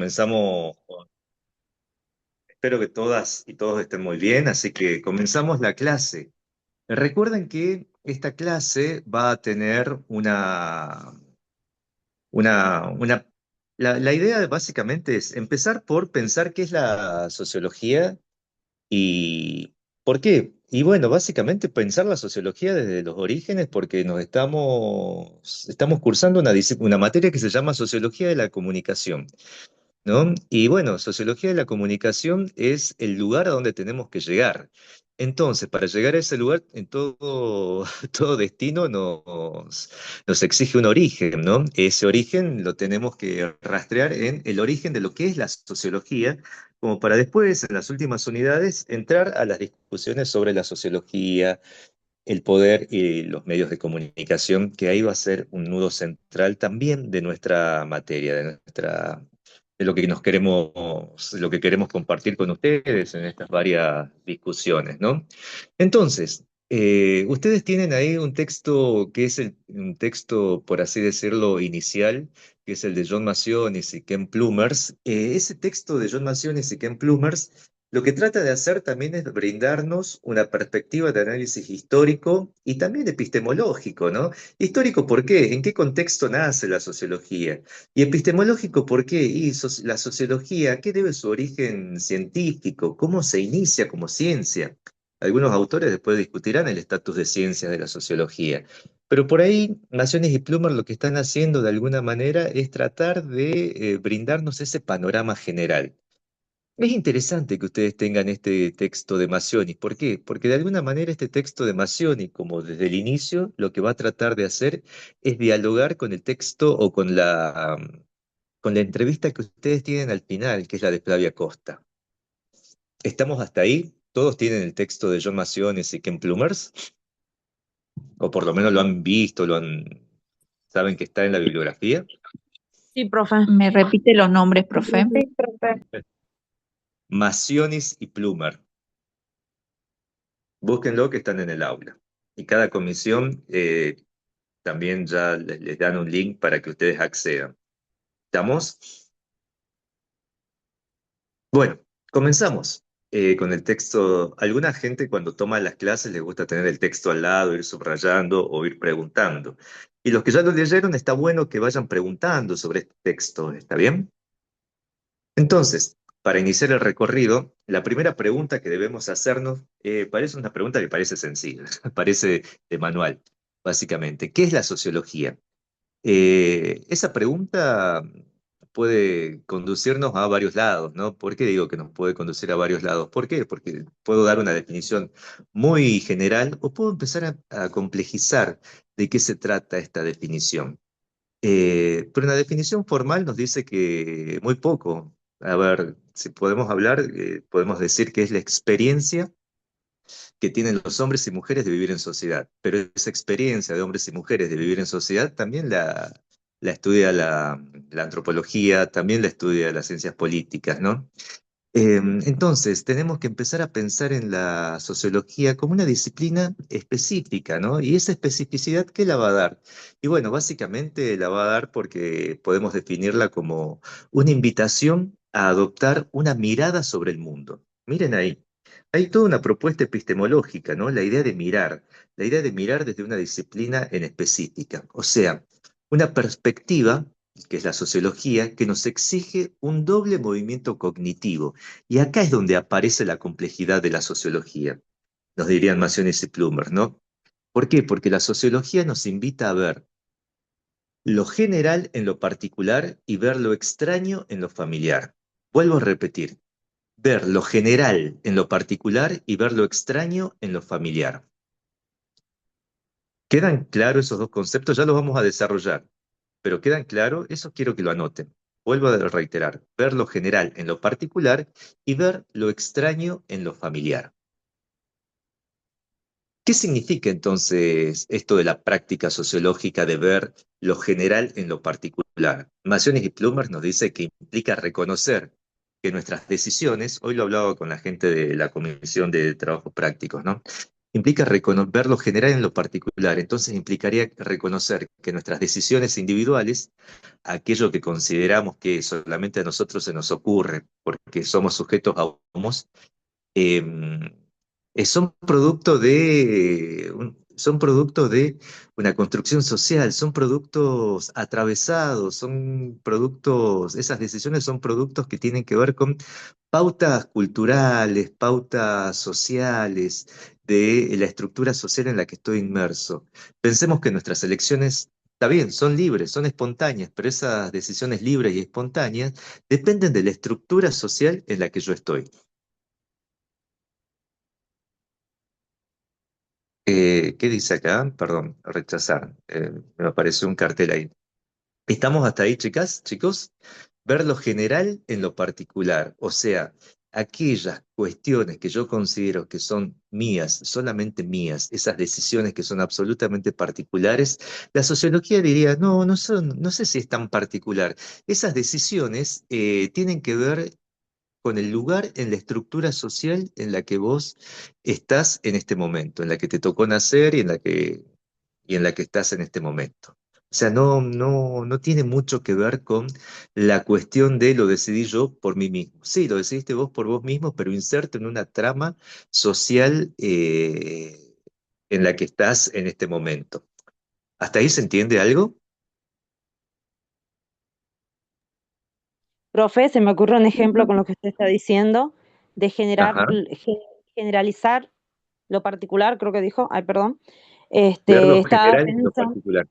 comenzamos. Espero que todas y todos estén muy bien, así que comenzamos la clase. Recuerden que esta clase va a tener una... La idea básicamente es empezar por pensar qué es la sociología y por qué. Y bueno, básicamente pensar la sociología desde los orígenes porque estamos cursando una materia que se llama Sociología de la Comunicación. ¿No? Y bueno, sociología de la comunicación es el lugar a donde tenemos que llegar. Entonces, para llegar a ese lugar, en todo, todo destino nos exige un origen, ¿no? Ese origen lo tenemos que rastrear en el origen de lo que es la sociología, como para después, en las últimas unidades, entrar a las discusiones sobre la sociología, el poder y los medios de comunicación, que ahí va a ser un nudo central también de nuestra materia, de lo que lo que queremos compartir con ustedes en estas varias discusiones, ¿no? Entonces, ustedes tienen ahí un texto que es un texto, por así decirlo, inicial, que es el de John Macionis y Ken Plumers. Ese texto de John Macionis y Ken Plumers lo que trata de hacer también es brindarnos una perspectiva de análisis histórico y también epistemológico, ¿no? Histórico, ¿por qué? ¿En qué contexto nace la sociología? Y epistemológico, ¿por qué? La sociología, ¿qué debe su origen científico? ¿Cómo se inicia como ciencia? Algunos autores después discutirán el estatus de ciencia de la sociología. Pero por ahí, Naciones y Plumer lo que están haciendo de alguna manera es tratar de brindarnos ese panorama general. Es interesante que ustedes tengan este texto de Mazzoni. ¿Por qué? Porque de alguna manera este texto de Mazzoni, como desde el inicio, lo que va a tratar de hacer es dialogar con el texto o con la entrevista que ustedes tienen al final, que es la de Flavia Costa. ¿Estamos hasta ahí? ¿Todos tienen el texto de John Mazziones y Ken Plumers? O por lo menos lo han visto, saben que está en la bibliografía. Sí, profe, me repite los nombres, profe. Sí, profe. Mazzionis y Plumer. Búsquenlo que están en el aula. Y cada comisión también ya les dan un link para que ustedes accedan. ¿Estamos? Bueno, comenzamos con el texto. Alguna gente cuando toma las clases les gusta tener el texto al lado, ir subrayando o ir preguntando. Y los que ya lo leyeron, está bueno que vayan preguntando sobre este texto, ¿está bien? Entonces, para iniciar el recorrido, la primera pregunta que debemos hacernos parece una pregunta que parece sencilla, parece de manual, básicamente. ¿Qué es la sociología? Esa pregunta puede conducirnos a varios lados, ¿no? ¿Por qué digo que nos puede conducir a varios lados? ¿Por qué? Porque puedo dar una definición muy general o puedo empezar a complejizar de qué se trata esta definición. Pero una definición formal nos dice que muy poco. A ver, si podemos hablar, podemos decir que es la experiencia que tienen los hombres y mujeres de vivir en sociedad. Pero esa experiencia de hombres y mujeres de vivir en sociedad también la estudia la antropología, también la estudia las ciencias políticas, ¿no? Entonces, tenemos que empezar a pensar en la sociología como una disciplina específica, ¿no? Y esa especificidad, ¿qué la va a dar? Y bueno, básicamente la va a dar porque podemos definirla como una invitación a adoptar una mirada sobre el mundo. Miren ahí, hay toda una propuesta epistemológica, ¿no? La idea de mirar desde una disciplina en específica, o sea, una perspectiva que es la sociología, que nos exige un doble movimiento cognitivo. Y acá es donde aparece la complejidad de la sociología, nos dirían Maciones y Plummer, ¿no? ¿Por qué? Porque la sociología nos invita a ver lo general en lo particular y ver lo extraño en lo familiar. Vuelvo a repetir, ver lo general en lo particular y ver lo extraño en lo familiar. ¿Quedan claros esos dos conceptos? Ya los vamos a desarrollar. Pero quedan claros, eso quiero que lo anoten. Vuelvo a reiterar, ver lo general en lo particular y ver lo extraño en lo familiar. ¿Qué significa entonces esto de la práctica sociológica de ver lo general en lo particular? Maciones y Plummer nos dice que implica reconocer que nuestras decisiones, hoy lo hablaba con la gente de la Comisión de Trabajos Prácticos, ¿no? implica ver lo general en lo particular. Entonces implicaría reconocer que nuestras decisiones individuales, aquello que consideramos que solamente a nosotros se nos ocurre, porque somos sujetos autónomos, eh, son producto de una construcción social, son productos atravesados, son productos, esas decisiones son productos que tienen que ver con pautas culturales, pautas sociales, de la estructura social en la que estoy inmerso. Pensemos que nuestras elecciones, está bien, son libres, son espontáneas, pero esas decisiones libres y espontáneas dependen de la estructura social en la que yo estoy. ¿Qué dice acá? Perdón, rechazar. Me apareció un cartel ahí. ¿Estamos hasta ahí, chicas, chicos? Ver lo general en lo particular, o sea, aquellas cuestiones que yo considero que son mías, solamente mías, esas decisiones que son absolutamente particulares, la sociología diría, no, no son, no sé si es tan particular. Esas decisiones tienen que ver con el lugar en la estructura social en la que vos estás en este momento, en la que te tocó nacer y en la que estás en este momento. O sea, no tiene mucho que ver con la cuestión de lo decidí yo por mí mismo. Sí, lo decidiste vos por vos mismo, pero inserto en una trama social en la que estás en este momento. ¿Hasta ahí se entiende algo? Profe, se me ocurre un ejemplo con lo que usted está diciendo, de Ajá. generalizar lo particular, creo que dijo, ay, perdón. Ver lo Estaba general en lo pensando, particular.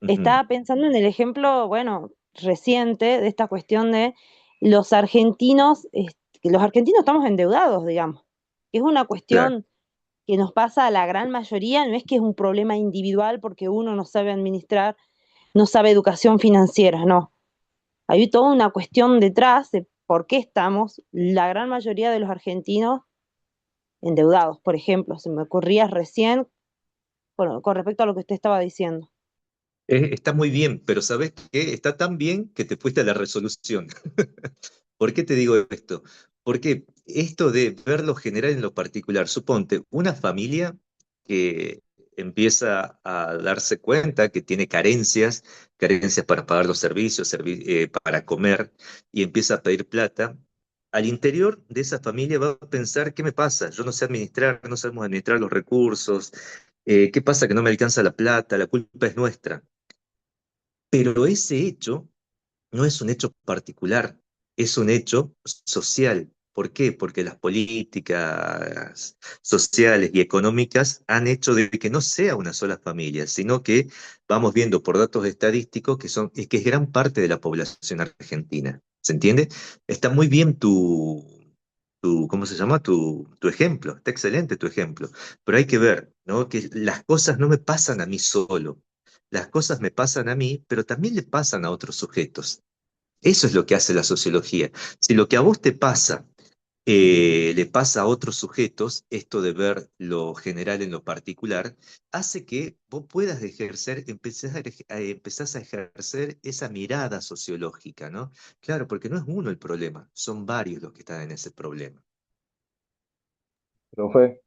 Ujú. estaba pensando en el ejemplo, bueno, reciente de esta cuestión de los argentinos, que los argentinos estamos endeudados, digamos. Es una Claro. cuestión que nos pasa a la gran mayoría, no es que es un problema individual porque uno no sabe administrar, no sabe educación financiera, no. Hay toda una cuestión detrás de por qué estamos, la gran mayoría de los argentinos, endeudados, por ejemplo. Se me ocurría recién con respecto a lo que usted estaba diciendo. Está muy bien, pero ¿sabes qué? Está tan bien que te fuiste a la resolución. ¿Por qué te digo esto? Porque esto de ver lo general en lo particular, suponte una familia que empieza a darse cuenta que tiene carencias, carencias para pagar los servicios, para comer, y empieza a pedir plata. Al interior de esa familia va a pensar, ¿qué me pasa? Yo no sé administrar, no sabemos administrar los recursos, ¿qué pasa que no me alcanza la plata? La culpa es nuestra. Pero ese hecho no es un hecho particular, es un hecho social. ¿Por qué? Porque las políticas sociales y económicas han hecho de que no sea una sola familia, sino que vamos viendo por datos estadísticos que es gran parte de la población argentina. ¿Se entiende? Está muy bien ¿cómo se llama? Tu ejemplo. Está excelente tu ejemplo. Pero hay que ver, ¿no? Que las cosas no me pasan a mí solo. Las cosas me pasan a mí, pero también le pasan a otros sujetos. Eso es lo que hace la sociología. Si lo que a vos te pasa le pasa a otros sujetos, esto de ver lo general en lo particular, hace que vos puedas ejercer, empezás a ejercer esa mirada sociológica, ¿no? Claro, porque no es uno el problema, son varios los que están en ese problema. Profe,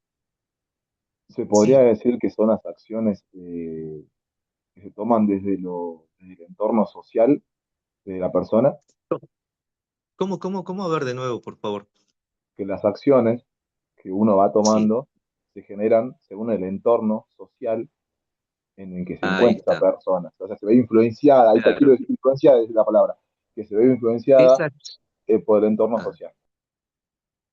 se podría Sí. decir que son las acciones que se toman desde el entorno social de la persona, ¿Cómo? A ver de nuevo, por favor. que las acciones que uno va Sí, tomando se generan según el entorno social en el que se ahí encuentra esa está, persona. O sea, se ve influenciada, ahí está, quiero claro. decir influenciada es la palabra, que se ve influenciada Esa, por el entorno ah, social.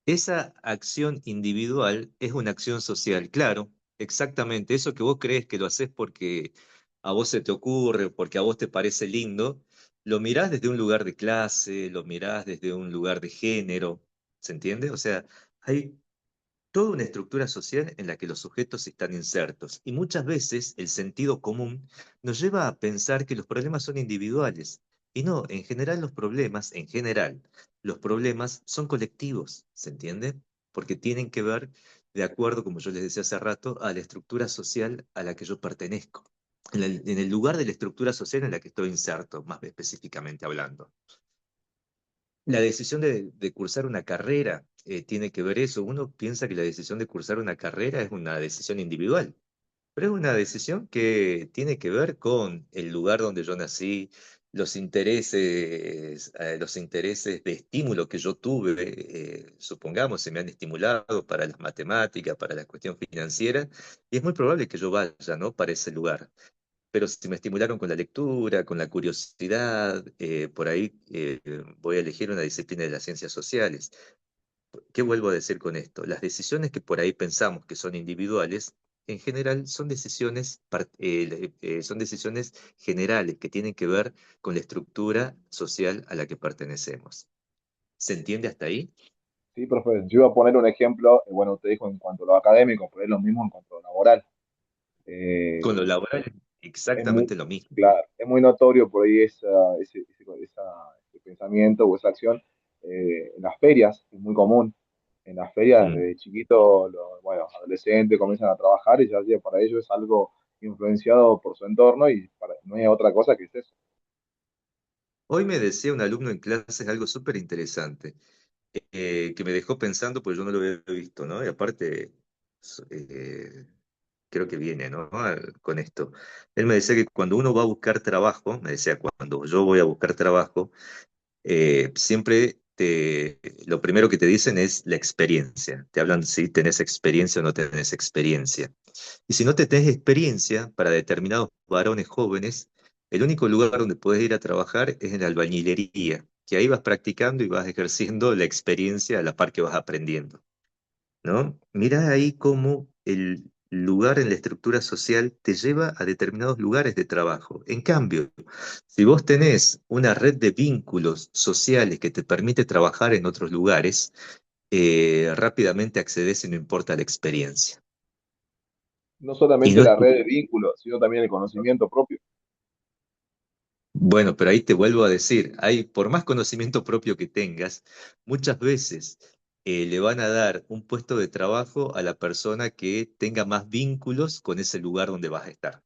esa acción individual es una acción social, claro, exactamente. Eso que vos crees que lo haces porque a vos se te ocurre, porque a vos te parece lindo, lo mirás desde un lugar de clase, lo mirás desde un lugar de género, ¿se entiende? O sea, hay toda una estructura social en la que los sujetos están insertos. Y muchas veces el sentido común nos lleva a pensar que los problemas son individuales. Y no, en general, los problemas son colectivos, ¿se entiende? Porque tienen que ver, de acuerdo, como yo les decía hace rato, a la estructura social a la que yo pertenezco. En el lugar de la estructura social en la que estoy inserto, más específicamente hablando. La decisión de cursar una carrera tiene que ver eso. Uno piensa que la decisión de cursar una carrera es una decisión individual. Pero es una decisión que tiene que ver con el lugar donde yo nací, los intereses de estímulo que yo tuve, supongamos, se me han estimulado para las matemáticas, para la cuestión financiera, y es muy probable que yo vaya, ¿no? Para ese lugar. Pero si me estimularon con la lectura, con la curiosidad, por ahí voy a elegir una disciplina de las ciencias sociales. ¿Qué vuelvo a decir con esto? Las decisiones que por ahí pensamos que son individuales, en general son decisiones generales que tienen que ver con la estructura social a la que pertenecemos. ¿Se entiende hasta ahí? Sí, profe, yo iba a poner un ejemplo, bueno, usted dijo en cuanto a lo académico, pero es lo mismo en cuanto a lo laboral. Con lo Eh, laboral, es muy, exactamente lo mismo. claro, es muy notorio por ahí ese pensamiento o esa acción en las ferias, es muy común. En las ferias, Mm. desde chiquito, bueno, adolescentes comienzan a trabajar y ya para ellos es algo influenciado por su entorno y no hay otra cosa que es eso. Hoy me decía un alumno en clases algo súper interesante, que me dejó pensando, pues yo no lo había visto, ¿no? Y aparte, eh, creo que viene, ¿no? Con esto. Él me decía que cuando uno va a buscar trabajo, me decía, cuando yo voy a buscar trabajo, siempre lo primero que te dicen es la experiencia. Te hablan si tenés experiencia o no tenés experiencia. Y si no te tenés experiencia, para determinados varones jóvenes, el único lugar donde puedes ir a trabajar es en la albañilería, que ahí vas practicando y vas ejerciendo la experiencia a la par que vas aprendiendo. ¿No? Mirá ahí cómo el lugar en la estructura social te lleva a determinados lugares de trabajo. En cambio, si vos tenés una red de vínculos sociales que te permite trabajar en otros lugares, rápidamente accedes y no importa la experiencia. No Y solamente no es la red de vínculos, sino también el conocimiento propio. bueno, pero ahí te vuelvo a decir, por más conocimiento propio que tengas, muchas veces le van a dar un puesto de trabajo a la persona que tenga más vínculos con ese lugar donde vas a estar.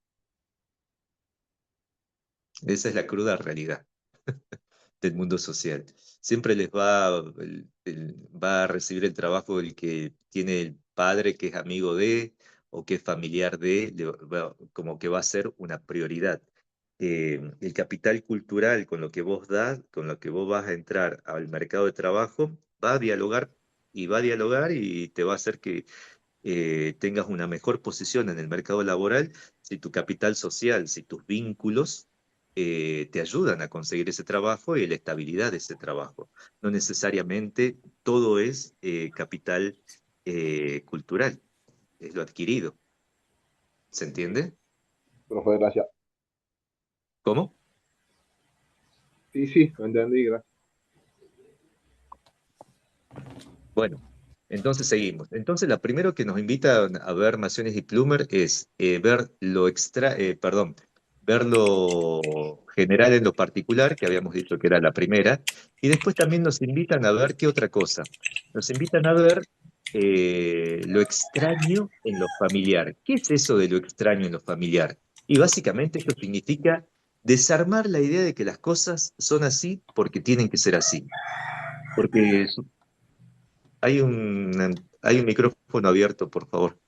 Esa es la cruda realidad del mundo social. Siempre va a recibir el trabajo el que tiene el padre que es amigo de o que es familiar de, como que va a ser una prioridad. El capital cultural con lo que vos das, con lo que vos vas a entrar al mercado de trabajo, va a dialogar y te va a hacer que tengas una mejor posición en el mercado laboral si tu capital social, si tus vínculos te ayudan a conseguir ese trabajo y la estabilidad de ese trabajo. No necesariamente todo es capital cultural, es lo adquirido. ¿Se entiende? Profe, gracias. ¿Cómo? Sí, sí, lo entendí, gracias. Bueno, entonces seguimos. Entonces, la primero que nos invita a ver Maciones y Plumer es ver lo general en lo particular, que habíamos dicho que era la primera, y después también nos invitan a ver qué otra cosa. Nos invitan a ver lo extraño en lo familiar. ¿Qué es eso de lo extraño en lo familiar? Y básicamente esto significa desarmar la idea de que las cosas son así porque tienen que ser así. Porque hay un micrófono abierto, por favor.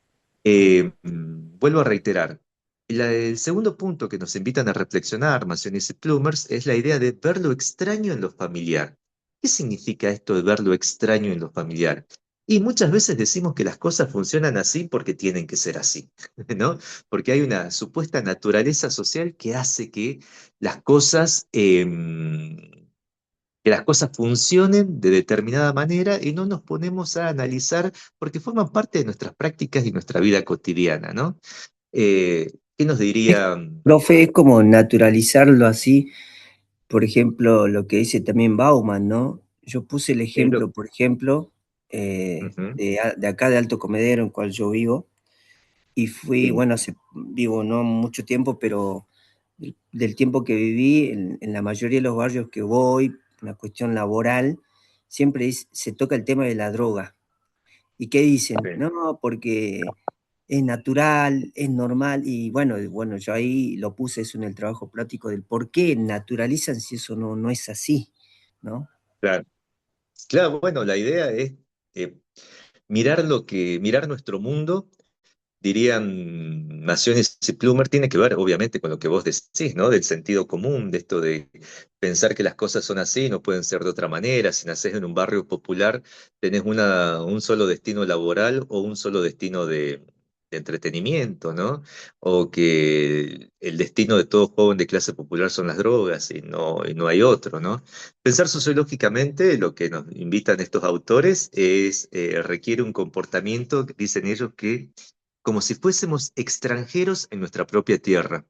Vuelvo a reiterar. El segundo punto que nos invitan a reflexionar, Maciones y Plumers, es la idea de ver lo extraño en lo familiar. ¿Qué significa esto de ver lo extraño en lo familiar? Y muchas veces decimos que las cosas funcionan así porque tienen que ser así, ¿no? Porque hay una supuesta naturaleza social que hace que las cosas funcionen de determinada manera y no nos ponemos a analizar porque forman parte de nuestras prácticas y nuestra vida cotidiana, ¿no? ¿Qué nos Es, diría profe, es como naturalizarlo así, por ejemplo, lo que dice también Bauman, ¿no? Yo puse el Pedro? ejemplo, por ejemplo, Ujú, de acá de Alto Comedero, en cual yo vivo, y fui, sí, bueno, vivo no mucho tiempo, pero del tiempo que viví, en la mayoría de los barrios que voy, una cuestión laboral, siempre se toca el tema de la droga. ¿Y qué dicen? sí. No, porque es natural, es normal, y bueno, yo ahí lo puse eso en el trabajo práctico del por qué naturalizan si eso no es así, ¿no? Claro. Claro, bueno, la idea es mirar nuestro mundo, dirían Naciones y Plumer, tiene que ver obviamente con lo que vos decís, ¿no? Del sentido común, de esto de pensar que las cosas son así, no pueden ser de otra manera. Si nacés en un barrio popular, tenés un solo destino laboral o un solo destino de entretenimiento, ¿no? O que el destino de todo joven de clase popular son las drogas y no hay otro, ¿no? Pensar sociológicamente, lo que nos invitan estos autores es, requiere un comportamiento, dicen ellos, que como si fuésemos extranjeros en nuestra propia tierra.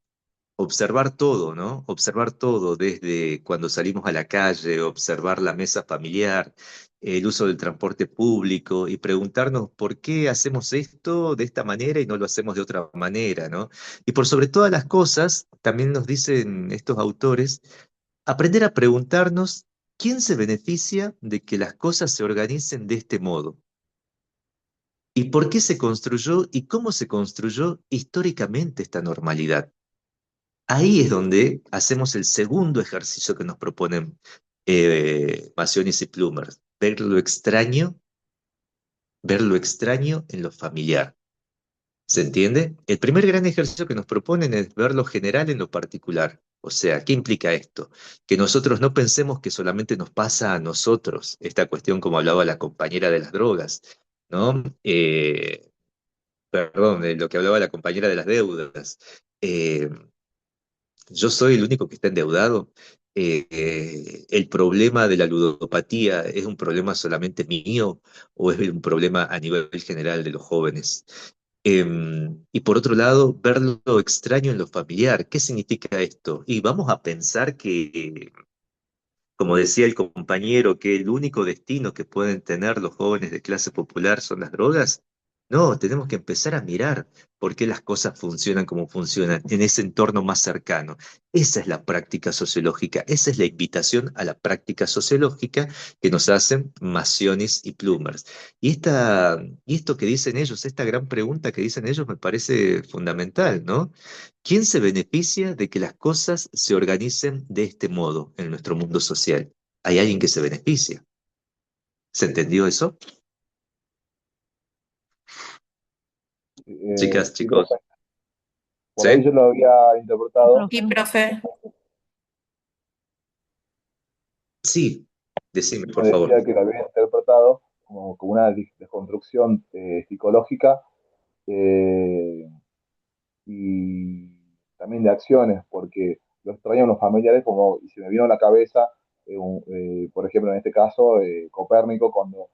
Observar todo, ¿no? Observar todo, desde cuando salimos a la calle, observar la mesa familiar, el uso del transporte público y preguntarnos por qué hacemos esto de esta manera y no lo hacemos de otra manera, ¿no? Y por sobre todas las cosas, también nos dicen estos autores, aprender a preguntarnos quién se beneficia de que las cosas se organicen de este modo. ¿Y por qué se construyó y cómo se construyó históricamente esta normalidad? Ahí es donde hacemos el segundo ejercicio que nos proponen Massionis y Plumer, ver lo extraño en lo familiar. ¿Se entiende? El primer gran ejercicio que nos proponen es ver lo general en lo particular. O sea, ¿qué implica esto? Que nosotros no pensemos que solamente nos pasa a nosotros, esta cuestión como hablaba la compañera de las drogas, ¿no? Perdón, de lo que hablaba la compañera de las deudas. Eh, yo soy el único que está endeudado. ¿El problema de la ludopatía es un problema solamente mío o es un problema a nivel general de los jóvenes? Y por otro lado, ver lo extraño en lo familiar. ¿Qué significa esto? Y vamos a pensar que, como decía el compañero, que el único destino que pueden tener los jóvenes de clase popular son las drogas. No, tenemos que empezar a mirar por qué las cosas funcionan como funcionan en ese entorno más cercano. Esa es la práctica sociológica, esa es la invitación a la práctica sociológica que nos hacen Massionis y Plumers. Y esto que dicen ellos, esta gran pregunta que dicen ellos me parece fundamental, ¿no? ¿Quién se beneficia de que las cosas se organicen de este modo en nuestro mundo social? Hay alguien que se beneficia. ¿Se entendió eso? Chicas, Sí, profe. chicos. Por ahí ¿Sí? yo lo había interpretado, Sí, profe. Sí. Decime, yo por favor. decía que lo había interpretado como una desconstrucción psicológica eh, y también de acciones, porque lo extraño en los familiares, como y se me vino a la cabeza, por ejemplo, en este caso, Copérnico, cuando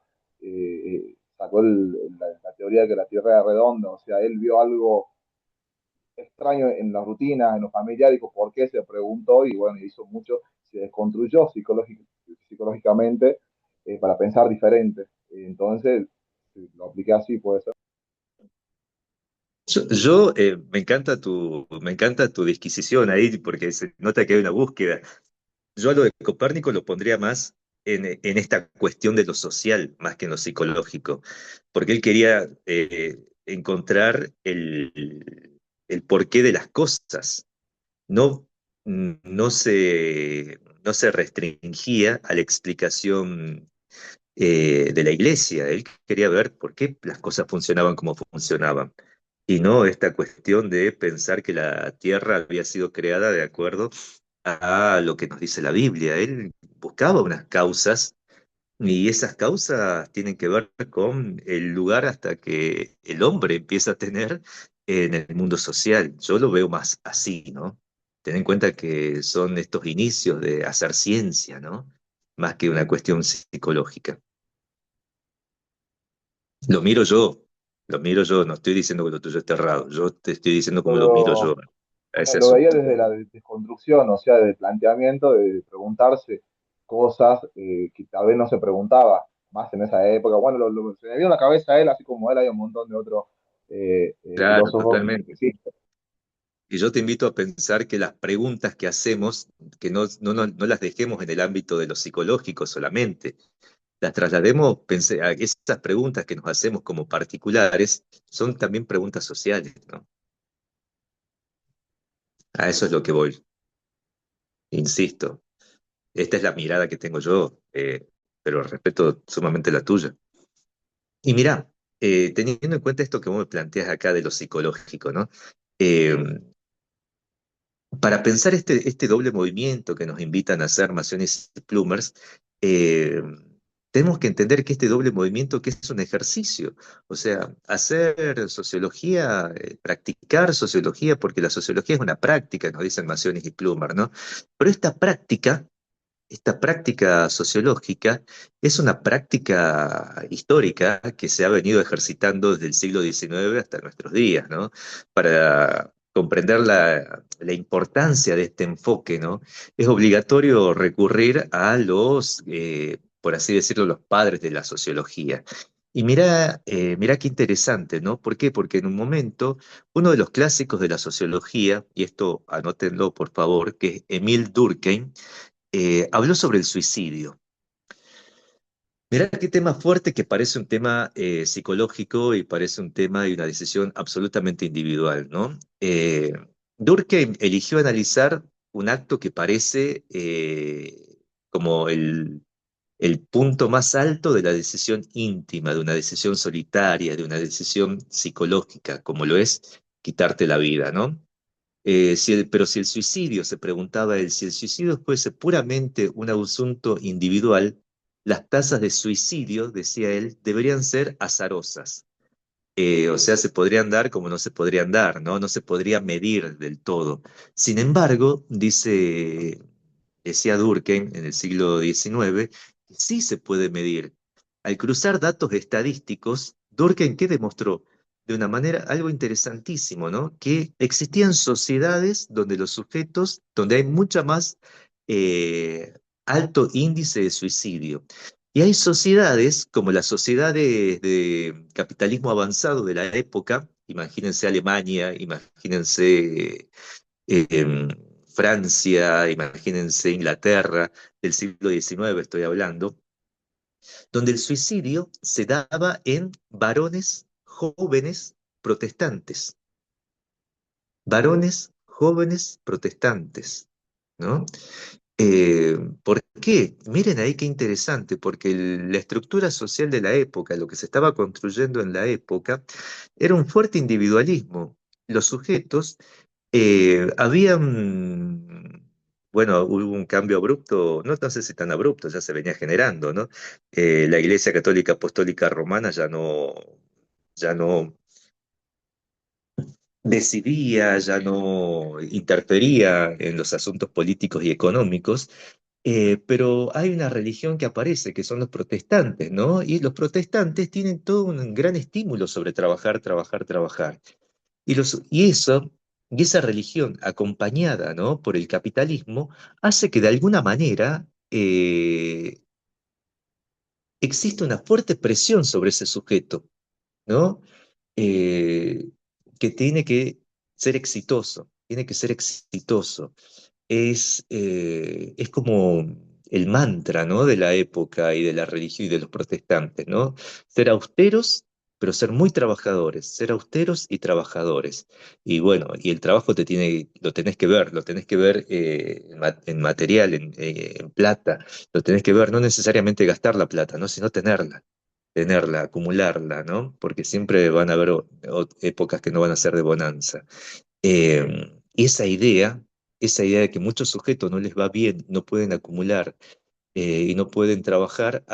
sacó la teoría de que la Tierra era redonda, o sea, él vio algo extraño en las rutinas, en los familiares, dijo, ¿por qué? Se preguntó y bueno, hizo mucho, se desconstruyó psicológicamente para pensar diferente. Entonces, lo apliqué así, puede ser. Me encanta tu disquisición ahí, porque se nota que hay una búsqueda. Yo a lo de Copérnico lo pondría más en esta cuestión de lo social, más que en lo psicológico, porque él quería encontrar el porqué de las cosas. No, no se restringía a la explicación de la iglesia. Él quería ver por qué las cosas funcionaban como funcionaban. Y no esta cuestión de pensar que la tierra había sido creada de acuerdo a lo que nos dice la Biblia. Él buscaba unas causas y esas causas tienen que ver con el lugar hasta que el hombre empieza a tener en el mundo social. Yo lo veo más así, ¿no? Ten en cuenta que son estos inicios de hacer ciencia, ¿no? Más que una cuestión psicológica. Lo miro yo, lo miro yo, no estoy diciendo que lo tuyo esté errado, yo te estoy diciendo cómo lo miro yo Pero a ese lo veía asunto. desde la desconstrucción, o sea, del planteamiento, de preguntarse cosas que tal vez no se preguntaba más en esa época. Bueno, se me vino a la cabeza a él, así como él, hay un montón de otros Claro, filósofos que totalmente. sí. Y yo te invito a pensar que las preguntas que hacemos, que no las dejemos en el ámbito de lo psicológico solamente, las traslademos, pensé, a esas preguntas que nos hacemos como particulares, son también preguntas sociales, ¿no? A eso es lo que voy, insisto. Esta es la mirada que tengo yo, pero respeto sumamente la tuya. Y mirá, teniendo en cuenta esto que vos me planteas acá de lo psicológico, ¿no? Eh, para pensar este doble movimiento que nos invitan a hacer Masones y Plumers, eh, tenemos que entender que este doble movimiento que es un ejercicio, o sea, hacer sociología, practicar sociología, porque la sociología es una práctica, nos dicen Masones y Plumers, ¿no? Pero esta práctica sociológica es una práctica histórica que se ha venido ejercitando desde el siglo XIX hasta nuestros días, ¿no? Para comprender la importancia de este enfoque, ¿no? Es obligatorio recurrir a por así decirlo, los padres de la sociología. Y mira qué interesante, ¿no? ¿Por qué? Porque en un momento, uno de los clásicos de la sociología, y esto anótenlo por favor, que es Emile Durkheim, habló sobre el suicidio. Mirá qué tema fuerte que parece un tema psicológico y parece un tema y una decisión absolutamente individual, ¿no? Durkheim eligió analizar un acto que parece como el punto más alto de la decisión íntima, de una decisión solitaria, de una decisión psicológica, como lo es quitarte la vida, ¿no? Pero si el suicidio, se preguntaba él, si el suicidio fuese puramente un asunto individual, las tasas de suicidio, decía él, deberían ser azarosas. O sea, se podrían dar como no se podrían dar, ¿no? No se podría medir del todo. Sin embargo, decía Durkheim en el siglo XIX, que sí se puede medir. Al cruzar datos estadísticos, Durkheim, ¿qué demostró? De una manera algo interesantísimo, ¿no? Que existían sociedades donde los sujetos, donde hay mucha más alto índice de suicidio. Y hay sociedades, como las sociedades de capitalismo avanzado de la época, imagínense Alemania, imagínense em, Francia, imagínense Inglaterra, del siglo XIX estoy hablando, donde el suicidio se daba en varones jóvenes protestantes, varones jóvenes protestantes, ¿no? ¿Por qué? Miren ahí qué interesante, porque la estructura social de la época, lo que se estaba construyendo en la época, era un fuerte individualismo. Los sujetos bueno, hubo un cambio abrupto, no sé si tan abrupto, ya se venía generando, ¿no? La Iglesia Católica Apostólica Romana ya no decidía, ya no interfería en los asuntos políticos y económicos, pero hay una religión que aparece, que son los protestantes, ¿no? Y los protestantes tienen todo un gran estímulo sobre trabajar, trabajar, trabajar. Y esa religión acompañada, ¿no? por el capitalismo hace que de alguna manera exista una fuerte presión sobre ese sujeto, ¿no? Eh, que tiene que ser exitoso, tiene que ser exitoso. Es como el mantra, ¿no? de la época y de la religión y de los protestantes, ¿no? Ser austeros, pero ser muy trabajadores, ser austeros y trabajadores. Y bueno, y el trabajo lo tenés que ver en material, en plata, lo tenés que ver, no necesariamente gastar la plata, ¿no? Sino tenerla, acumularla, ¿no? Porque siempre van a haber épocas que no van a ser de bonanza. Y esa idea de que muchos sujetos no les va bien, no pueden acumular y no pueden trabajar,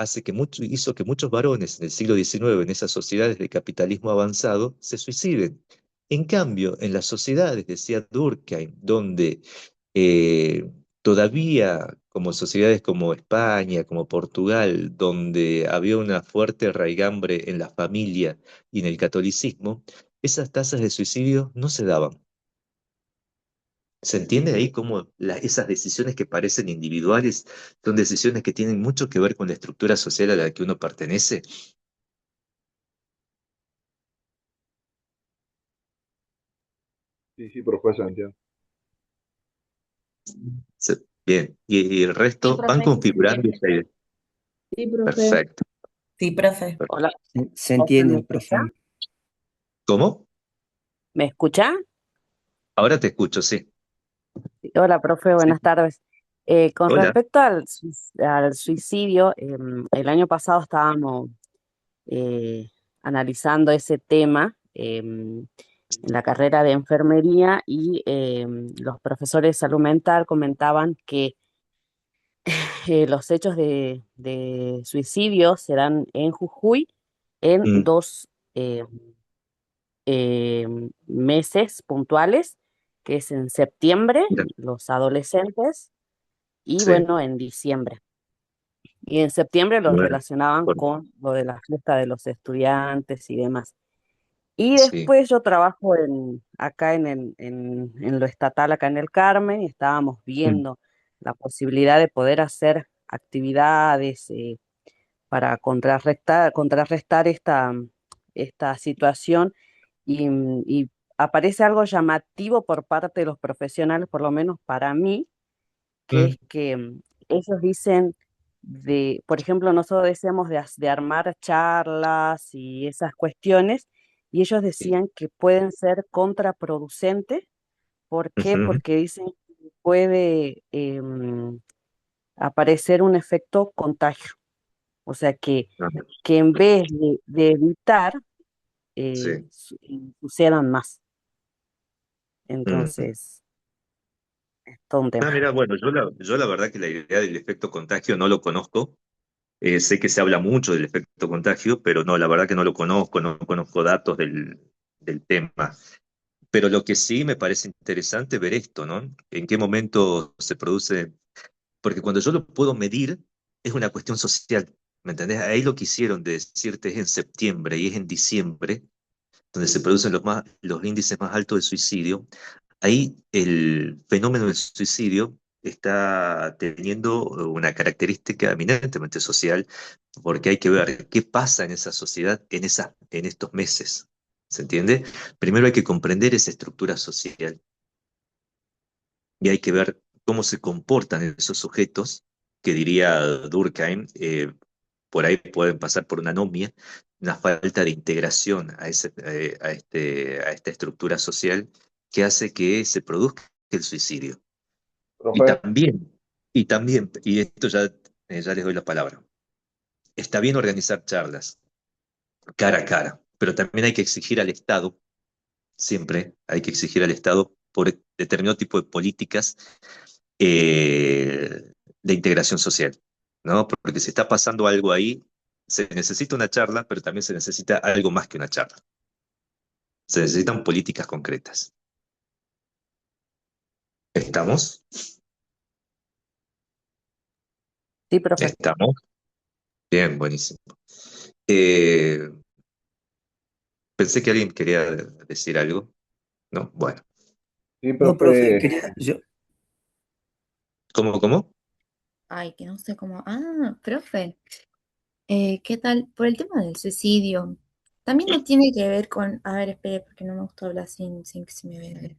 hizo que muchos varones en el siglo XIX, en esas sociedades de capitalismo avanzado, se suiciden. En cambio, en las sociedades, decía Durkheim, donde eh, todavía, como sociedades como España, como Portugal, donde había una fuerte raigambre en la familia y en el catolicismo, esas tasas de suicidio no se daban. ¿Se entiende ahí cómo esas decisiones que parecen individuales son decisiones que tienen mucho que ver con la estructura social a la que uno pertenece? Sí, sí, profesor, entiendo. Bien, y el Sí, resto van profe, se configurando entiende. esa idea. Sí, profe. Perfecto. Sí, profe. Hola, Se profe, ¿me entiende, escucha? profe. ¿Cómo? ¿Me escucha? Ahora te escucho, sí. Sí, hola, profe, Sí. buenas tardes. Con Hola. respecto al suicidio, el año pasado estábamos analizando ese tema en la carrera de enfermería y los profesores de salud mental comentaban que los hechos de suicidio se dan en Jujuy en Mm, dos meses puntuales, que es en septiembre, mira, los adolescentes, y sí, bueno, en diciembre. Y en septiembre los bueno, relacionaban por- con lo de la fiesta de los estudiantes y demás. Y sí. después yo trabajo acá en lo estatal, acá en el Carmen, y estábamos Mm, viendo la posibilidad de poder hacer actividades para contrarrestar esta situación y aparece algo llamativo por parte de los profesionales, por lo menos para mí, que mm, es que ellos dicen por ejemplo, nosotros decíamos de armar charlas y esas cuestiones, y ellos sí. decían que pueden ser contraproducentes. ¿Por qué? Ujú, Porque dicen que puede aparecer un efecto contagio. O sea, ajá, que en vez de evitar, sí. sucedan más. Mm. Entonces, es todo un tema. Mira, bueno, yo la verdad que la idea del efecto contagio no lo conozco. Sé que se habla mucho del efecto contagio, pero no, la verdad que no lo conozco, no conozco datos del tema. Pero lo que sí me parece interesante ver esto, ¿no? En qué momento se produce, porque cuando yo lo puedo medir, es una cuestión social, ¿me entendés? Ahí lo que hicieron de decirte es en septiembre y es en diciembre, donde se producen los índices más altos de suicidio. Ahí el fenómeno del suicidio está teniendo una característica eminentemente social, porque hay que ver qué pasa en esa sociedad en estos meses. ¿Se entiende? Primero hay que comprender esa estructura social y hay que ver cómo se comportan esos sujetos, que diría Durkheim, por ahí pueden pasar por una anomia, una falta de integración a esta estructura social que hace que se produzca el suicidio. Y Profe, también, y esto ya les doy la palabra, está bien organizar charlas cara a cara, pero también hay que exigir al Estado, siempre hay que exigir al Estado por determinado tipo de políticas de integración social, ¿no? Porque si está pasando algo ahí, se necesita una charla, pero también se necesita algo más que una charla. Se necesitan políticas concretas. ¿Estamos? Sí, profe. ¿Estamos? Bien, buenísimo. Eh, Pensé que alguien quería decir algo, ¿no? Bueno, sí, No, profe, profe, ¿cómo? Ay, que no sé cómo. Ah, profe, ¿qué tal? Por el tema del suicidio, también no tiene que ver con. A ver, espere, porque no me gusta hablar sin que se me vea.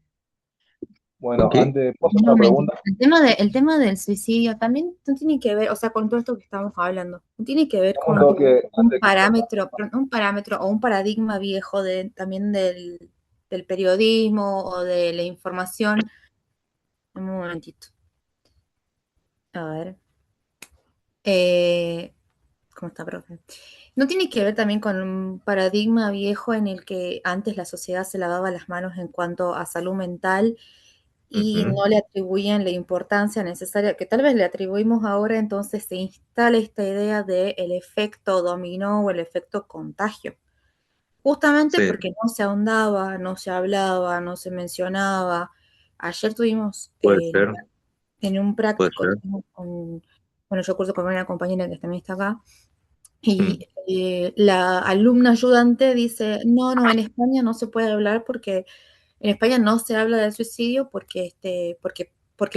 ¿Con bueno, qué? antes, ¿puedo hacer Un una momento. pregunta? El tema del suicidio también no tiene que ver, o sea, con todo esto que estamos hablando, no tiene que ver Un con toque, un antes que siga. parámetro o un paradigma viejo también del periodismo o de la información. Un momentito. A ver. Eh, ¿Cómo está, profe? ¿No tiene que ver también con un paradigma viejo en el que antes la sociedad se lavaba las manos en cuanto a salud mental y Ujú, no le atribuían la importancia necesaria que tal vez le atribuimos ahora? Entonces se instala esta idea del efecto dominó o el efecto contagio, justamente sí, porque no se ahondaba, no se hablaba, no se mencionaba. Ayer tuvimos puede ser, en un puede práctico, ser. bueno, yo curso con una compañera que también está acá. Mm, Y la alumna ayudante dice, no, no, en España no se puede hablar porque en España no se habla del suicidio porque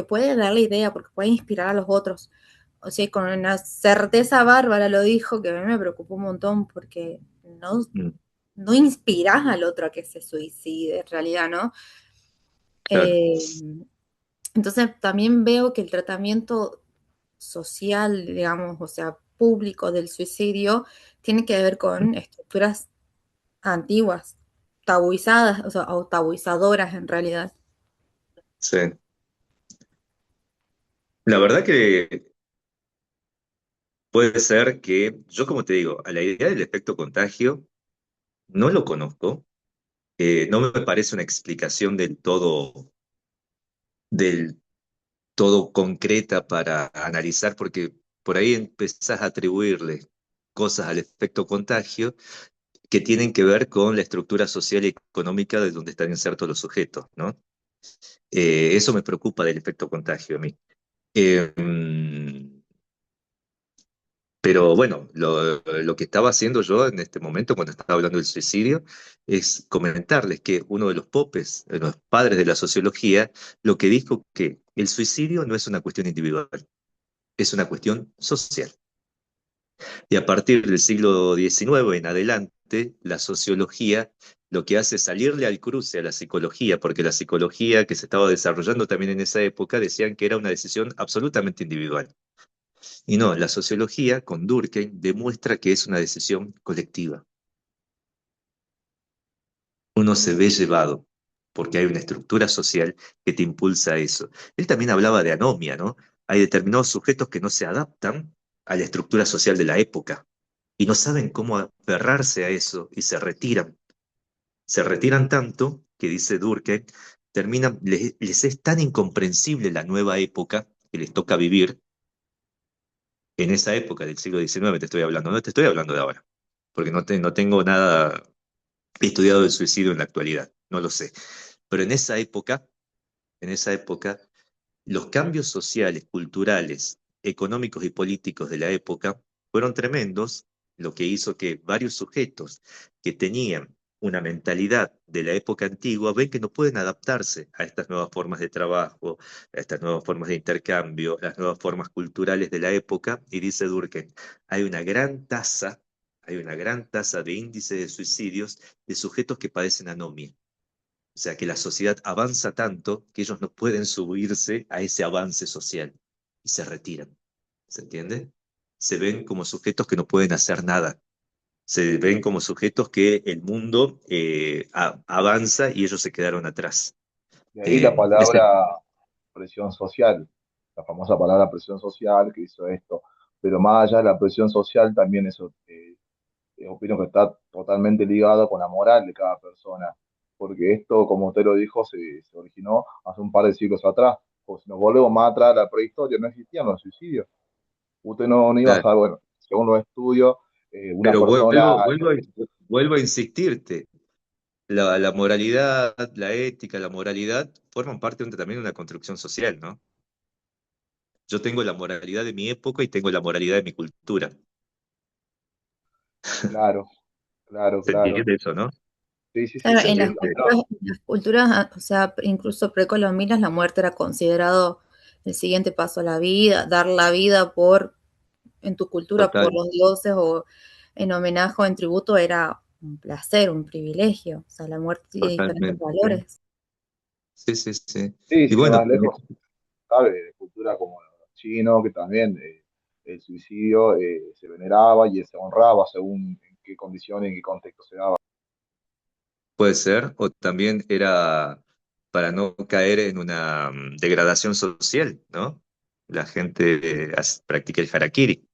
puede dar la idea, porque puede inspirar a los otros. O sea, con una certeza bárbara lo dijo, que a mí me preocupó un montón porque mm, no inspirás al otro a que se suicide, en realidad, ¿no? claro, Eh, entonces también veo que el tratamiento social, digamos, o sea, público del suicidio, tiene que ver mm, con estructuras antiguas, tabuizadas, o sea, o tabuizadoras en realidad. sí. La verdad que puede ser que, yo como te digo, a la idea del efecto contagio, no lo conozco, no me parece una explicación del todo concreta para analizar, porque por ahí empezás a atribuirle cosas al efecto contagio que tienen que ver con la estructura social y económica de donde están insertos los sujetos, ¿no? Eso me preocupa del efecto contagio a mí. Eh, pero bueno, lo que estaba haciendo yo en este momento, cuando estaba hablando del suicidio, es comentarles que uno de los popes, de los padres de la sociología, lo que dijo que el suicidio no es una cuestión individual, es una cuestión social. Y a partir del siglo XIX en adelante, la sociología lo que hace es salirle al cruce a la psicología, porque la psicología que se estaba desarrollando también en esa época decían que era una decisión absolutamente individual. Y no, la sociología, con Durkheim, demuestra que es una decisión colectiva. Uno se ve llevado, porque hay una estructura social que te impulsa a eso. Él también hablaba de anomia, ¿no? Hay determinados sujetos que no se adaptan a la estructura social de la época y no saben cómo aferrarse a eso y se retiran. Se retiran tanto que, dice Durkheim, les es tan incomprensible la nueva época que les toca vivir. En esa época del siglo XIX te estoy hablando, no te estoy hablando de ahora, porque no tengo nada estudiado del suicidio en la actualidad, no lo sé. Pero en esa época, los cambios sociales, culturales, económicos y políticos de la época fueron tremendos, lo que hizo que varios sujetos que tenían una mentalidad de la época antigua ven que no pueden adaptarse a estas nuevas formas de trabajo, a estas nuevas formas de intercambio, a las nuevas formas culturales de la época, y dice Durkheim, hay una gran tasa, hay una gran tasa de índice de suicidios de sujetos que padecen anomia. O sea, que la sociedad avanza tanto que ellos no pueden subirse a ese avance social y se retiran. ¿Se entiende? Se ven como sujetos que no pueden hacer nada. Se ven como sujetos que el mundo avanza y ellos se quedaron atrás. De ahí la Ese- palabra presión social, la famosa palabra presión social que hizo esto. Pero más allá de la presión social, también eso, opino que está totalmente ligado con la moral de cada persona. Porque esto, como usted lo dijo, se originó hace un par de siglos atrás. O si nos volvemos más atrás a la prehistoria, no existían los suicidios. Usted no iba a claro. saber, bueno, según los estudios, una Pero persona, vuelvo a insistirte. La moralidad, la ética, la moralidad forman parte también de una construcción social, ¿no? Yo tengo la moralidad de mi época y tengo la moralidad de mi cultura. claro, claro, ¿Se claro. entiende eso, no? Sí, sí, sí, Claro, se entiende. No, en las culturas, o sea, incluso precolombinas, la muerte era considerado el siguiente paso a la vida, dar la vida en tu cultura por Total, los dioses o en homenaje o en tributo era un placer, un privilegio. O sea, la muerte tiene diferentes totalmente. valores. Sí, sí, sí. sí, Y sin ir bueno, más lejos, sabe, de cultura como los chinos, que también el suicidio se veneraba y se honraba según en qué condiciones, en qué contexto se daba. puede ser, o también era para no caer en una degradación social, ¿no? La gente practica el harakiri.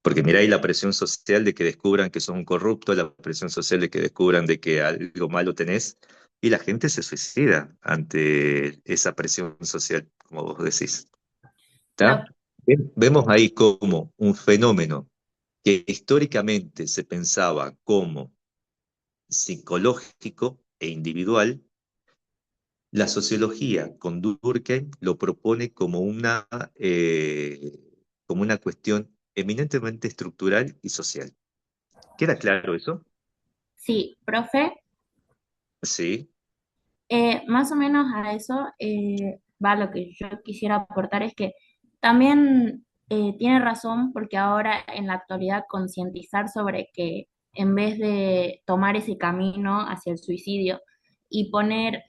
Porque mira ahí la presión social de que descubran que sos un corrupto, la presión social de que descubran de que algo malo tenés, y la gente se suicida ante esa presión social, como vos decís. ¿Está? Vemos ahí como un fenómeno que históricamente se pensaba como psicológico e individual, la sociología con Durkheim lo propone como una cuestión eminentemente estructural y social. ¿Queda claro eso? Sí, profe, Sí, más o menos a eso va lo que yo quisiera aportar es que también tiene razón porque ahora en la actualidad concientizar sobre que en vez de tomar ese camino hacia el suicidio y poner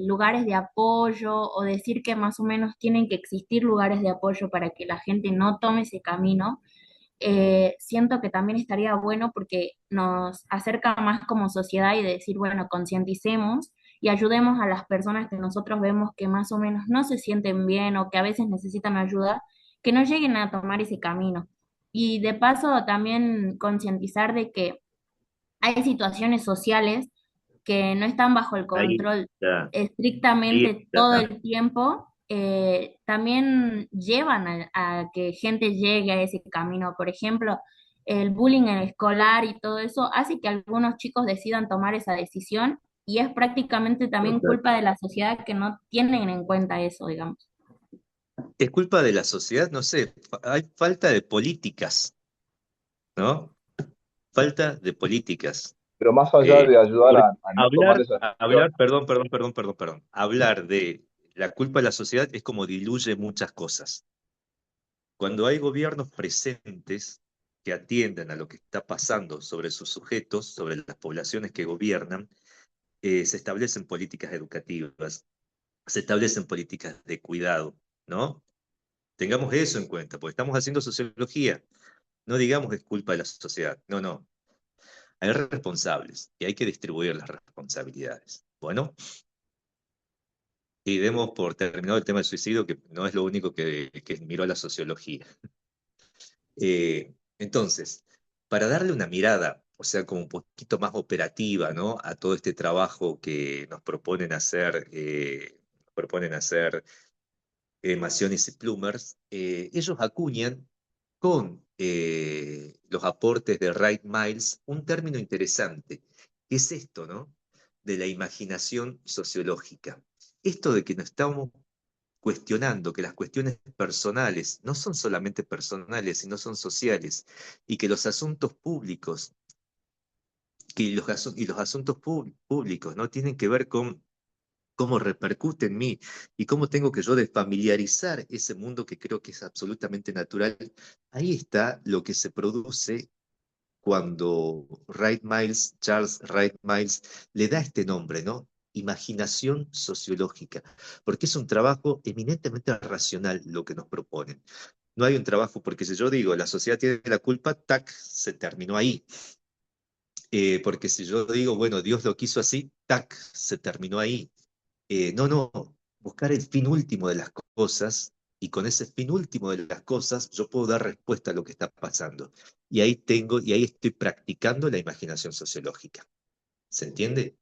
lugares de apoyo o decir que más o menos tienen que existir lugares de apoyo para que la gente no tome ese camino, siento que también estaría bueno porque nos acerca más como sociedad y de decir, bueno, concienticemos y ayudemos a las personas que nosotros vemos que más o menos no se sienten bien o que a veces necesitan ayuda, que no lleguen a tomar ese camino. Y de paso también concientizar de que hay situaciones sociales que no están bajo el Ahí control está, ahí estrictamente todo está. el tiempo, también llevan a que gente llegue a ese camino. Por ejemplo, el bullying en el escolar y todo eso hace que algunos chicos decidan tomar esa decisión y es prácticamente también Total. culpa de la sociedad que no tienen en cuenta eso, digamos. Es culpa de la sociedad, no sé, hay falta de políticas, ¿no? Falta de políticas. Pero más allá Eh, de ayudar por a no tomar esa decisión, perdón. Hablar de la culpa de la sociedad es como diluye muchas cosas. Cuando hay gobiernos presentes que atiendan a lo que está pasando sobre sus sujetos, sobre las poblaciones que gobiernan, se establecen políticas educativas, se establecen políticas de cuidado, ¿no? Tengamos eso en cuenta, porque estamos haciendo sociología. No digamos que es culpa de la sociedad. No, no. Hay responsables y hay que distribuir las responsabilidades. Bueno, y demos por terminado el tema del suicidio, que no es lo único que miró la sociología. Entonces, para darle una mirada, o sea, como un poquito más operativa, ¿no? A todo este trabajo que nos proponen hacer Maciones y Plumers, ellos acuñan con los aportes de Wright Miles un término interesante, que es esto, ¿no? De la imaginación sociológica. Esto de que nos estamos cuestionando que las cuestiones personales no son solamente personales, sino son sociales, y que los asuntos públicos, y los asuntos públicos, ¿no? Tienen que ver con cómo repercute en mí y cómo tengo que yo desfamiliarizar ese mundo que creo que es absolutamente natural. Ahí está lo que se produce cuando Charles Wright Miles, le da este nombre, ¿no? Imaginación sociológica, porque es un trabajo eminentemente racional lo que nos proponen. No hay un trabajo, porque si yo digo la sociedad tiene la culpa, tac, se terminó ahí. Porque si yo digo, bueno, Dios lo quiso así, tac, se terminó ahí. No, no, buscar el fin último de las cosas y con ese fin último de las cosas yo puedo dar respuesta a lo que está pasando. Y ahí estoy practicando la imaginación sociológica. ¿Se entiende?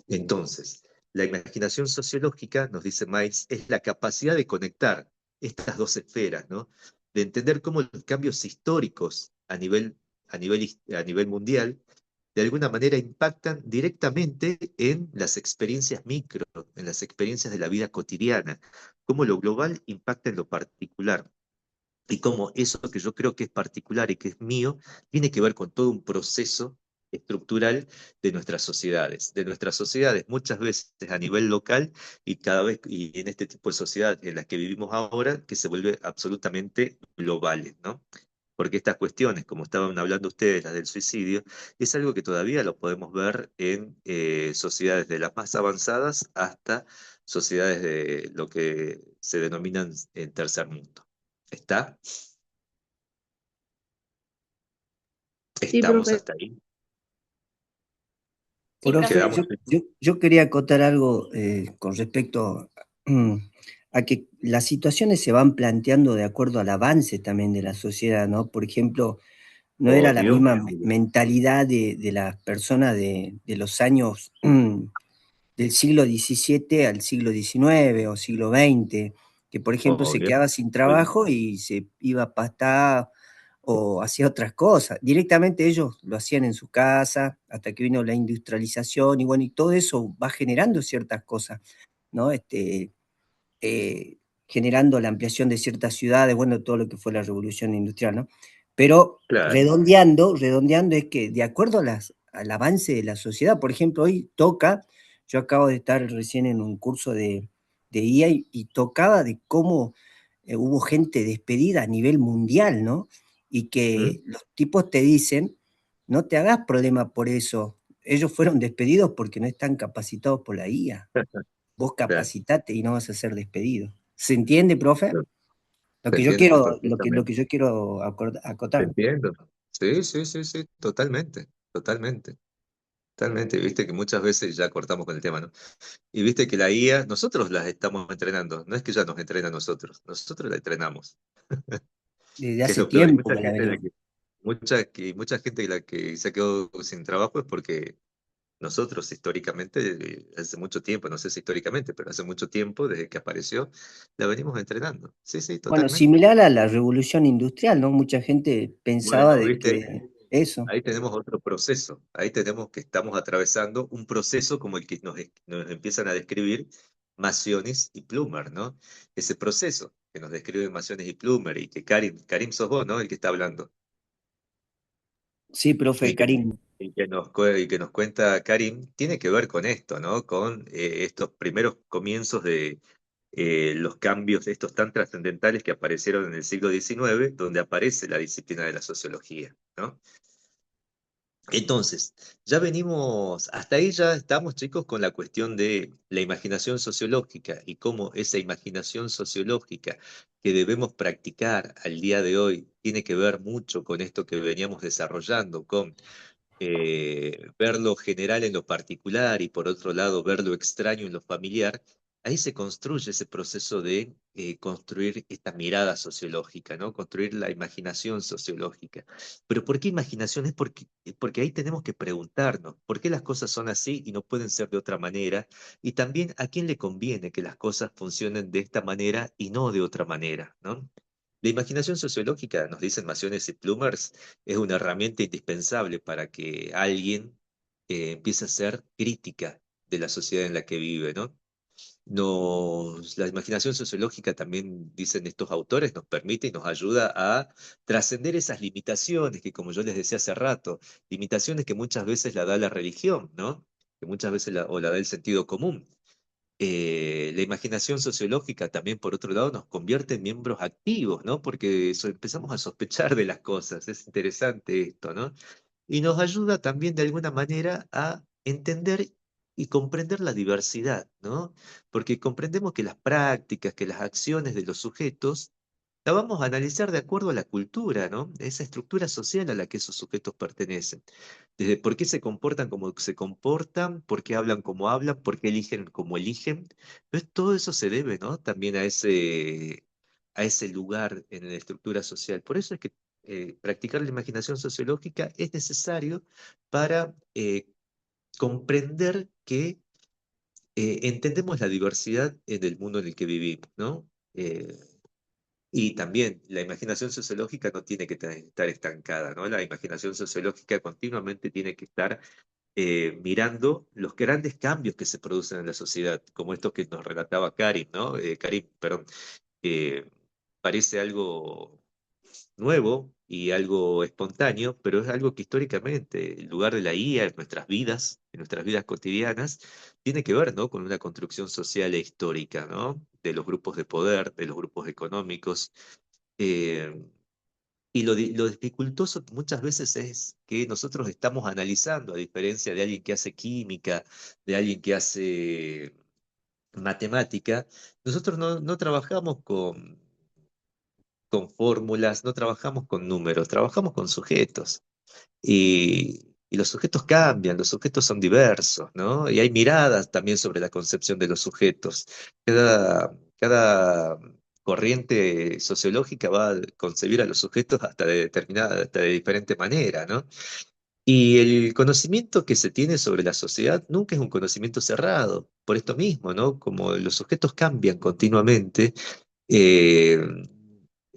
Entonces, la imaginación sociológica, nos dice Miles, es la capacidad de conectar estas dos esferas, ¿no? De entender cómo los cambios históricos a nivel mundial de alguna manera impactan directamente en las experiencias micro, en las experiencias de la vida cotidiana, cómo lo global impacta en lo particular y cómo eso que yo creo que es particular y que es mío, tiene que ver con todo un proceso estructural de nuestras sociedades muchas veces a nivel local y cada vez y en este tipo de sociedad en la que vivimos ahora que se vuelve absolutamente globales, ¿no? Porque estas cuestiones, como estaban hablando ustedes, las del suicidio, es algo que todavía lo podemos ver en sociedades de las más avanzadas hasta sociedades de lo que se denominan en tercer mundo. ¿Está? Sí, Estamos profe. hasta ahí. Sí, Profe, profe. Quedamos. yo quería acotar algo con respecto a que las situaciones se van planteando de acuerdo al avance también de la sociedad, ¿no? Por ejemplo, no era la Obvio. misma mentalidad de las personas de los años del siglo XVII al siglo XIX o siglo XX, que por ejemplo se Obvio. quedaba sin Obvio. trabajo y se iba a pastar o hacía otras cosas. Directamente ellos lo hacían en su casa, hasta que vino la industrialización, y bueno, y todo eso va generando ciertas cosas, ¿no? Eh, Generando la ampliación de ciertas ciudades, bueno, todo lo que fue la revolución industrial, ¿no? Pero Claro. redondeando es que de acuerdo al avance de la sociedad, por ejemplo, hoy toca, yo acabo de estar recién en un curso de IA y tocaba de cómo hubo gente despedida a nivel mundial, ¿no? Y ¿Mm? que los tipos te dicen, no te hagas problema por eso, ellos fueron despedidos porque no están capacitados por la IA. Vos Claro. capacitate y no vas a ser despedido. ¿Se entiende, profe? Claro. Lo Te que yo entiendo quiero, lo perfectamente. que yo quiero Te acotar. entiendo. Sí, sí, sí, sí, totalmente, totalmente. Totalmente, viste que muchas veces ya cortamos con el tema, ¿no? Y viste que la IA, nosotros las estamos entrenando, no es que ya nos entrena a nosotros la entrenamos, Desde que es hace lo peor. Y tiempo mucha que la gente de la venimos. que, mucha gente de la que se quedó sin trabajo es porque nosotros históricamente, hace mucho tiempo, no sé si históricamente, pero hace mucho tiempo, desde que apareció, la venimos entrenando. Sí, sí, Bueno, totalmente. similar a la revolución industrial, ¿no? Mucha gente pensaba Bueno, de viste, que eso. ahí tenemos otro proceso, ahí tenemos que estamos atravesando un proceso como el que nos empiezan a describir Maciones y Plumer, ¿no? Ese proceso que nos describen Maciones y Plumer y que Karim sos vos, ¿no? El que está hablando. Sí, profe El que, Karim. el que nos cuenta Karim tiene que ver con esto, ¿no? Con estos primeros comienzos de los cambios estos tan trascendentales que aparecieron en el siglo XIX, donde aparece la disciplina de la sociología, ¿no? Entonces, ya venimos, hasta ahí ya estamos, chicos, con la cuestión de la imaginación sociológica y cómo esa imaginación sociológica que debemos practicar al día de hoy tiene que ver mucho con esto que veníamos desarrollando, con ver lo general en lo particular y por otro lado ver lo extraño en lo familiar, ahí se construye ese proceso de construir esta mirada sociológica, ¿no? Construir la imaginación sociológica. Pero ¿por qué imaginación? Es porque ahí tenemos que preguntarnos, ¿por qué las cosas son así y no pueden ser de otra manera? Y también a quién le conviene que las cosas funcionen de esta manera y no de otra manera, ¿no? La imaginación sociológica, nos dicen Maciones y Plumers, es una herramienta indispensable para que alguien empiece a ser crítica de la sociedad en la que vive, ¿no? La imaginación sociológica también, dicen estos autores, nos permite y nos ayuda a trascender esas limitaciones que, como yo les decía hace rato, limitaciones que muchas veces la da la religión, ¿no? Que muchas veces o la da el sentido común. La imaginación sociológica también, por otro lado, nos convierte en miembros activos, ¿no? Porque empezamos a sospechar de las cosas. Es interesante esto, ¿no? Y nos ayuda también de alguna manera a entender y comprender la diversidad, ¿no? Porque comprendemos que las prácticas, que las acciones de los sujetos la vamos a analizar de acuerdo a la cultura, ¿no? Esa estructura social a la que esos sujetos pertenecen. Desde por qué se comportan como se comportan, por qué hablan como hablan, por qué eligen como eligen. Entonces, todo eso se debe, ¿no? También a ese lugar en la estructura social. Por eso es que practicar la imaginación sociológica es necesario para comprender que entendemos la diversidad en el mundo en el que vivimos, ¿no? Y también la imaginación sociológica no tiene que estar estancada, ¿no? La imaginación sociológica continuamente tiene que estar mirando los grandes cambios que se producen en la sociedad, como esto que nos relataba Karim, ¿no? Karim, perdón, eh, parece algo nuevo y algo espontáneo, pero es algo que históricamente, el lugar de la IA en nuestras vidas cotidianas, tiene que ver, ¿no? Con una construcción social e histórica, ¿no? De los grupos de poder, de los grupos económicos. eh, y lo dificultoso muchas veces es que nosotros estamos analizando, a diferencia de alguien que hace química, de alguien que hace matemática, nosotros no trabajamos con fórmulas, no trabajamos con números, trabajamos con sujetos. Y los sujetos cambian, los sujetos son diversos, ¿no? Y hay miradas también sobre la concepción de los sujetos. Cada corriente sociológica va a concebir a los sujetos hasta de determinada, hasta de diferente manera, ¿no? Y el conocimiento que se tiene sobre la sociedad nunca es un conocimiento cerrado, por esto mismo, ¿no? Como los sujetos cambian continuamente, eh,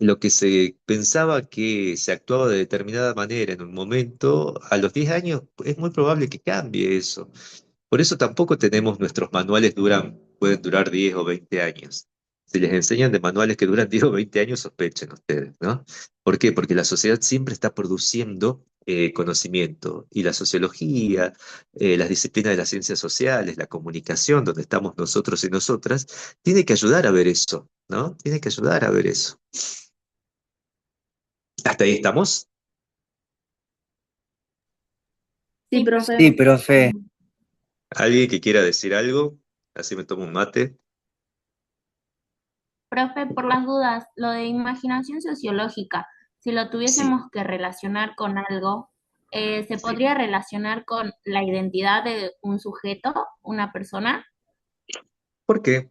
lo que se pensaba que se actuaba de determinada manera en un momento, a los 10 años es muy probable que cambie eso. Por eso tampoco tenemos nuestros manuales pueden durar 10 o 20 años. Si les enseñan de manuales que duran 10 o 20 años, sospechen ustedes, ¿no? ¿Por qué? Porque la sociedad siempre está produciendo conocimiento y la sociología, las disciplinas de las ciencias sociales, la comunicación, donde estamos nosotros y nosotras, tiene que ayudar a ver eso, ¿no? Tiene que ayudar a ver eso. ¿Hasta ahí estamos? Sí, Sí, profe. Sí, profe. ¿Alguien que quiera decir algo? Así me tomo un mate. profe, por las dudas, lo de imaginación sociológica, si lo Sí. tuviésemos que relacionar con algo, ¿Se Sí. podría relacionar con la identidad de un sujeto, una persona? ¿Por qué?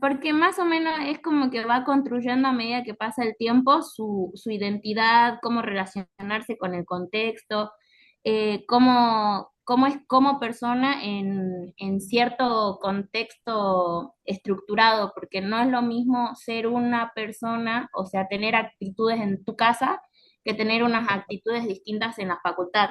Porque más o menos es como que va construyendo a medida que pasa el tiempo su identidad, cómo relacionarse con el contexto, cómo es como persona en cierto contexto estructurado, porque no es lo mismo ser una persona, o sea, tener actitudes en tu casa, que tener unas actitudes distintas en la facultad.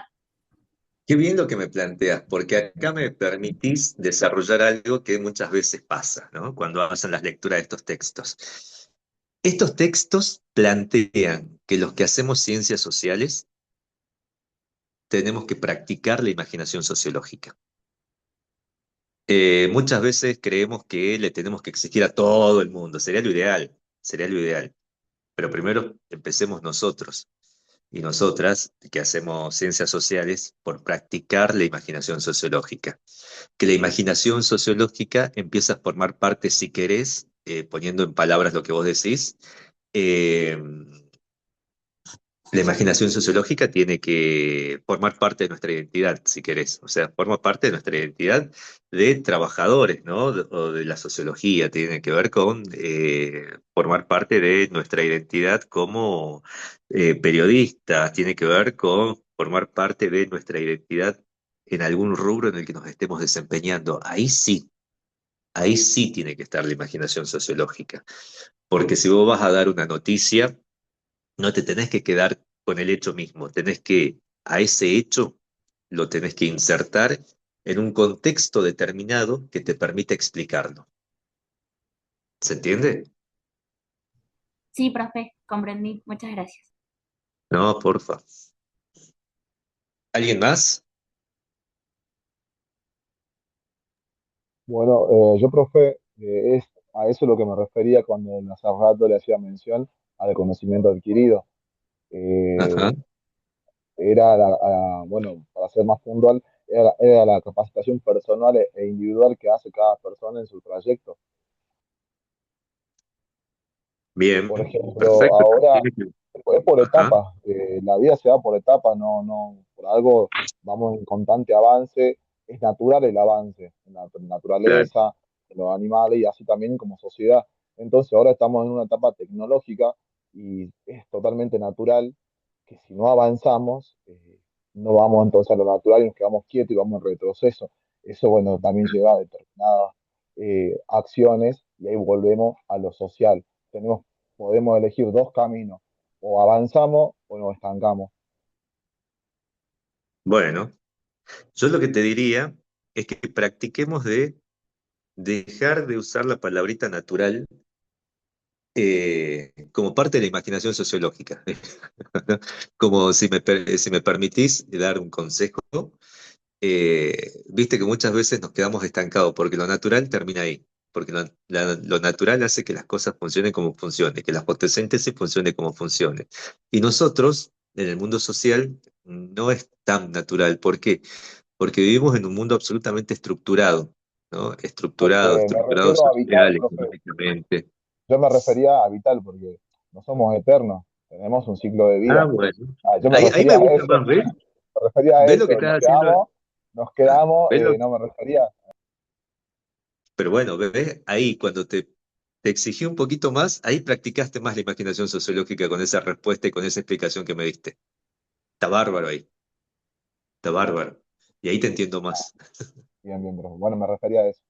Qué bien lo que me planteas, porque acá me permitís desarrollar algo que muchas veces pasa, ¿no? Cuando hacen las lecturas de estos textos. Estos textos plantean que los que hacemos ciencias sociales tenemos que practicar la imaginación sociológica. Muchas veces creemos que le tenemos que exigir a todo el mundo, sería lo ideal, pero primero empecemos nosotros y nosotras que hacemos ciencias sociales por practicar la imaginación sociológica. Que la imaginación sociológica empieza a formar parte, si querés, poniendo en palabras lo que vos decís, eh, la imaginación sociológica tiene que formar parte de nuestra identidad, si querés. O sea, forma parte de nuestra identidad de trabajadores, ¿no? O de la sociología. Tiene que ver con formar parte de nuestra identidad como periodistas. Tiene que ver con formar parte de nuestra identidad en algún rubro en el que nos estemos desempeñando. Ahí sí tiene que estar la imaginación sociológica. Porque si vos vas a dar una noticia no te tenés que quedar con el hecho mismo, tenés que a ese hecho lo tenés que insertar en un contexto determinado que te permita explicarlo. ¿Se entiende? Sí, profe, comprendí. Muchas gracias. No, porfa. ¿Alguien más? Bueno, yo, profe, es a eso lo que me refería cuando hace rato le hacía mención al conocimiento adquirido. Ajá. Eh, bueno, para ser más puntual, era la capacitación personal e individual que hace cada persona en su trayecto. Bien, Por ejemplo, perfecto. ahora es por Ajá, etapas, la vida se da por etapas, no, por algo vamos en constante avance, es natural el avance en la claro. naturaleza, en los animales y así también como sociedad. Entonces ahora estamos en una etapa tecnológica y es totalmente natural que si no avanzamos, no vamos entonces a lo natural y nos quedamos quietos y vamos en retroceso. Eso, bueno, también lleva a determinadas acciones y ahí volvemos a lo social. Podemos elegir dos caminos, o avanzamos o nos estancamos. Bueno, yo lo que te diría es que practiquemos de dejar de usar la palabrita natural como parte de la imaginación sociológica. Como si me permitís dar un consejo, viste que muchas veces nos quedamos estancados porque lo natural termina ahí, porque lo natural hace que las cosas funcionen como funcionen, que la fotosíntesis funcione como funcione. Y nosotros, en el mundo social, no es tan natural. ¿Por qué? Porque vivimos en un mundo absolutamente estructurado, ¿no? Me Estructurado refiero a vital, social, profe. económicamente. Yo me refería a vital porque no somos eternos, tenemos un ciclo de Ah, vida. bueno. Yo me Ahí refería me a gusta eso, más, ¿ves? me refería a ¿Ves lo que eso. estás haciendo? Nos Ah, quedamos, ¿ves lo- no me refería. Pero bueno, ves, ahí cuando te exigí un poquito más, ahí practicaste más la imaginación sociológica con esa respuesta y con esa explicación que me diste. Está bárbaro ahí, está bárbaro. Y ahí te entiendo más. Bien, bien, profe. Bueno, me refería a eso.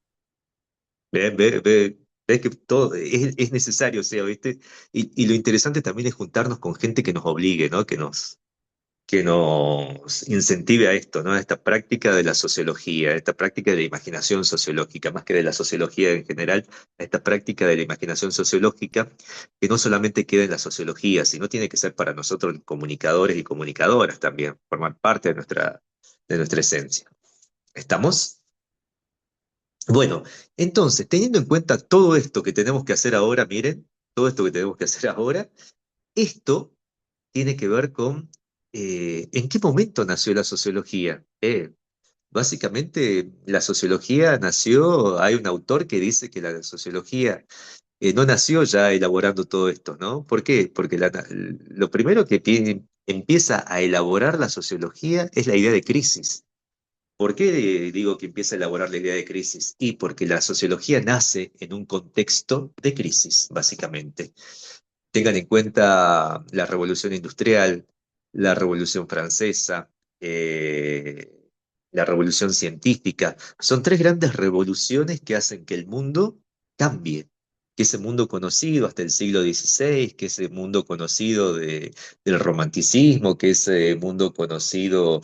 Ves que todo es necesario, o sea, ¿viste? Y lo interesante también es juntarnos con gente que nos obligue, ¿no? Que nos incentive a esto, ¿no? A esta práctica de la sociología, a esta práctica de la imaginación sociológica, más que de la sociología en general, a esta práctica de la imaginación sociológica, que no solamente queda en la sociología, sino tiene que ser para nosotros comunicadores y comunicadoras también, formar parte de nuestra esencia. ¿Estamos? Bueno, entonces, teniendo en cuenta todo esto que tenemos que hacer ahora, miren, todo esto que tenemos que hacer ahora, esto tiene que ver con en qué momento nació la sociología. Básicamente, la sociología nació, hay un autor que dice que la sociología no nació ya elaborando todo esto, ¿no? ¿Por qué? Porque lo primero que empieza a elaborar la sociología es la idea de crisis. ¿Por qué digo que empieza a elaborar la idea de crisis? Y porque la sociología nace en un contexto de crisis, básicamente. Tengan en cuenta la Revolución Industrial, la Revolución Francesa, la Revolución Científica. Son tres grandes revoluciones que hacen que el mundo cambie, que ese mundo conocido hasta el siglo XVI, que ese mundo conocido del romanticismo, que ese mundo conocido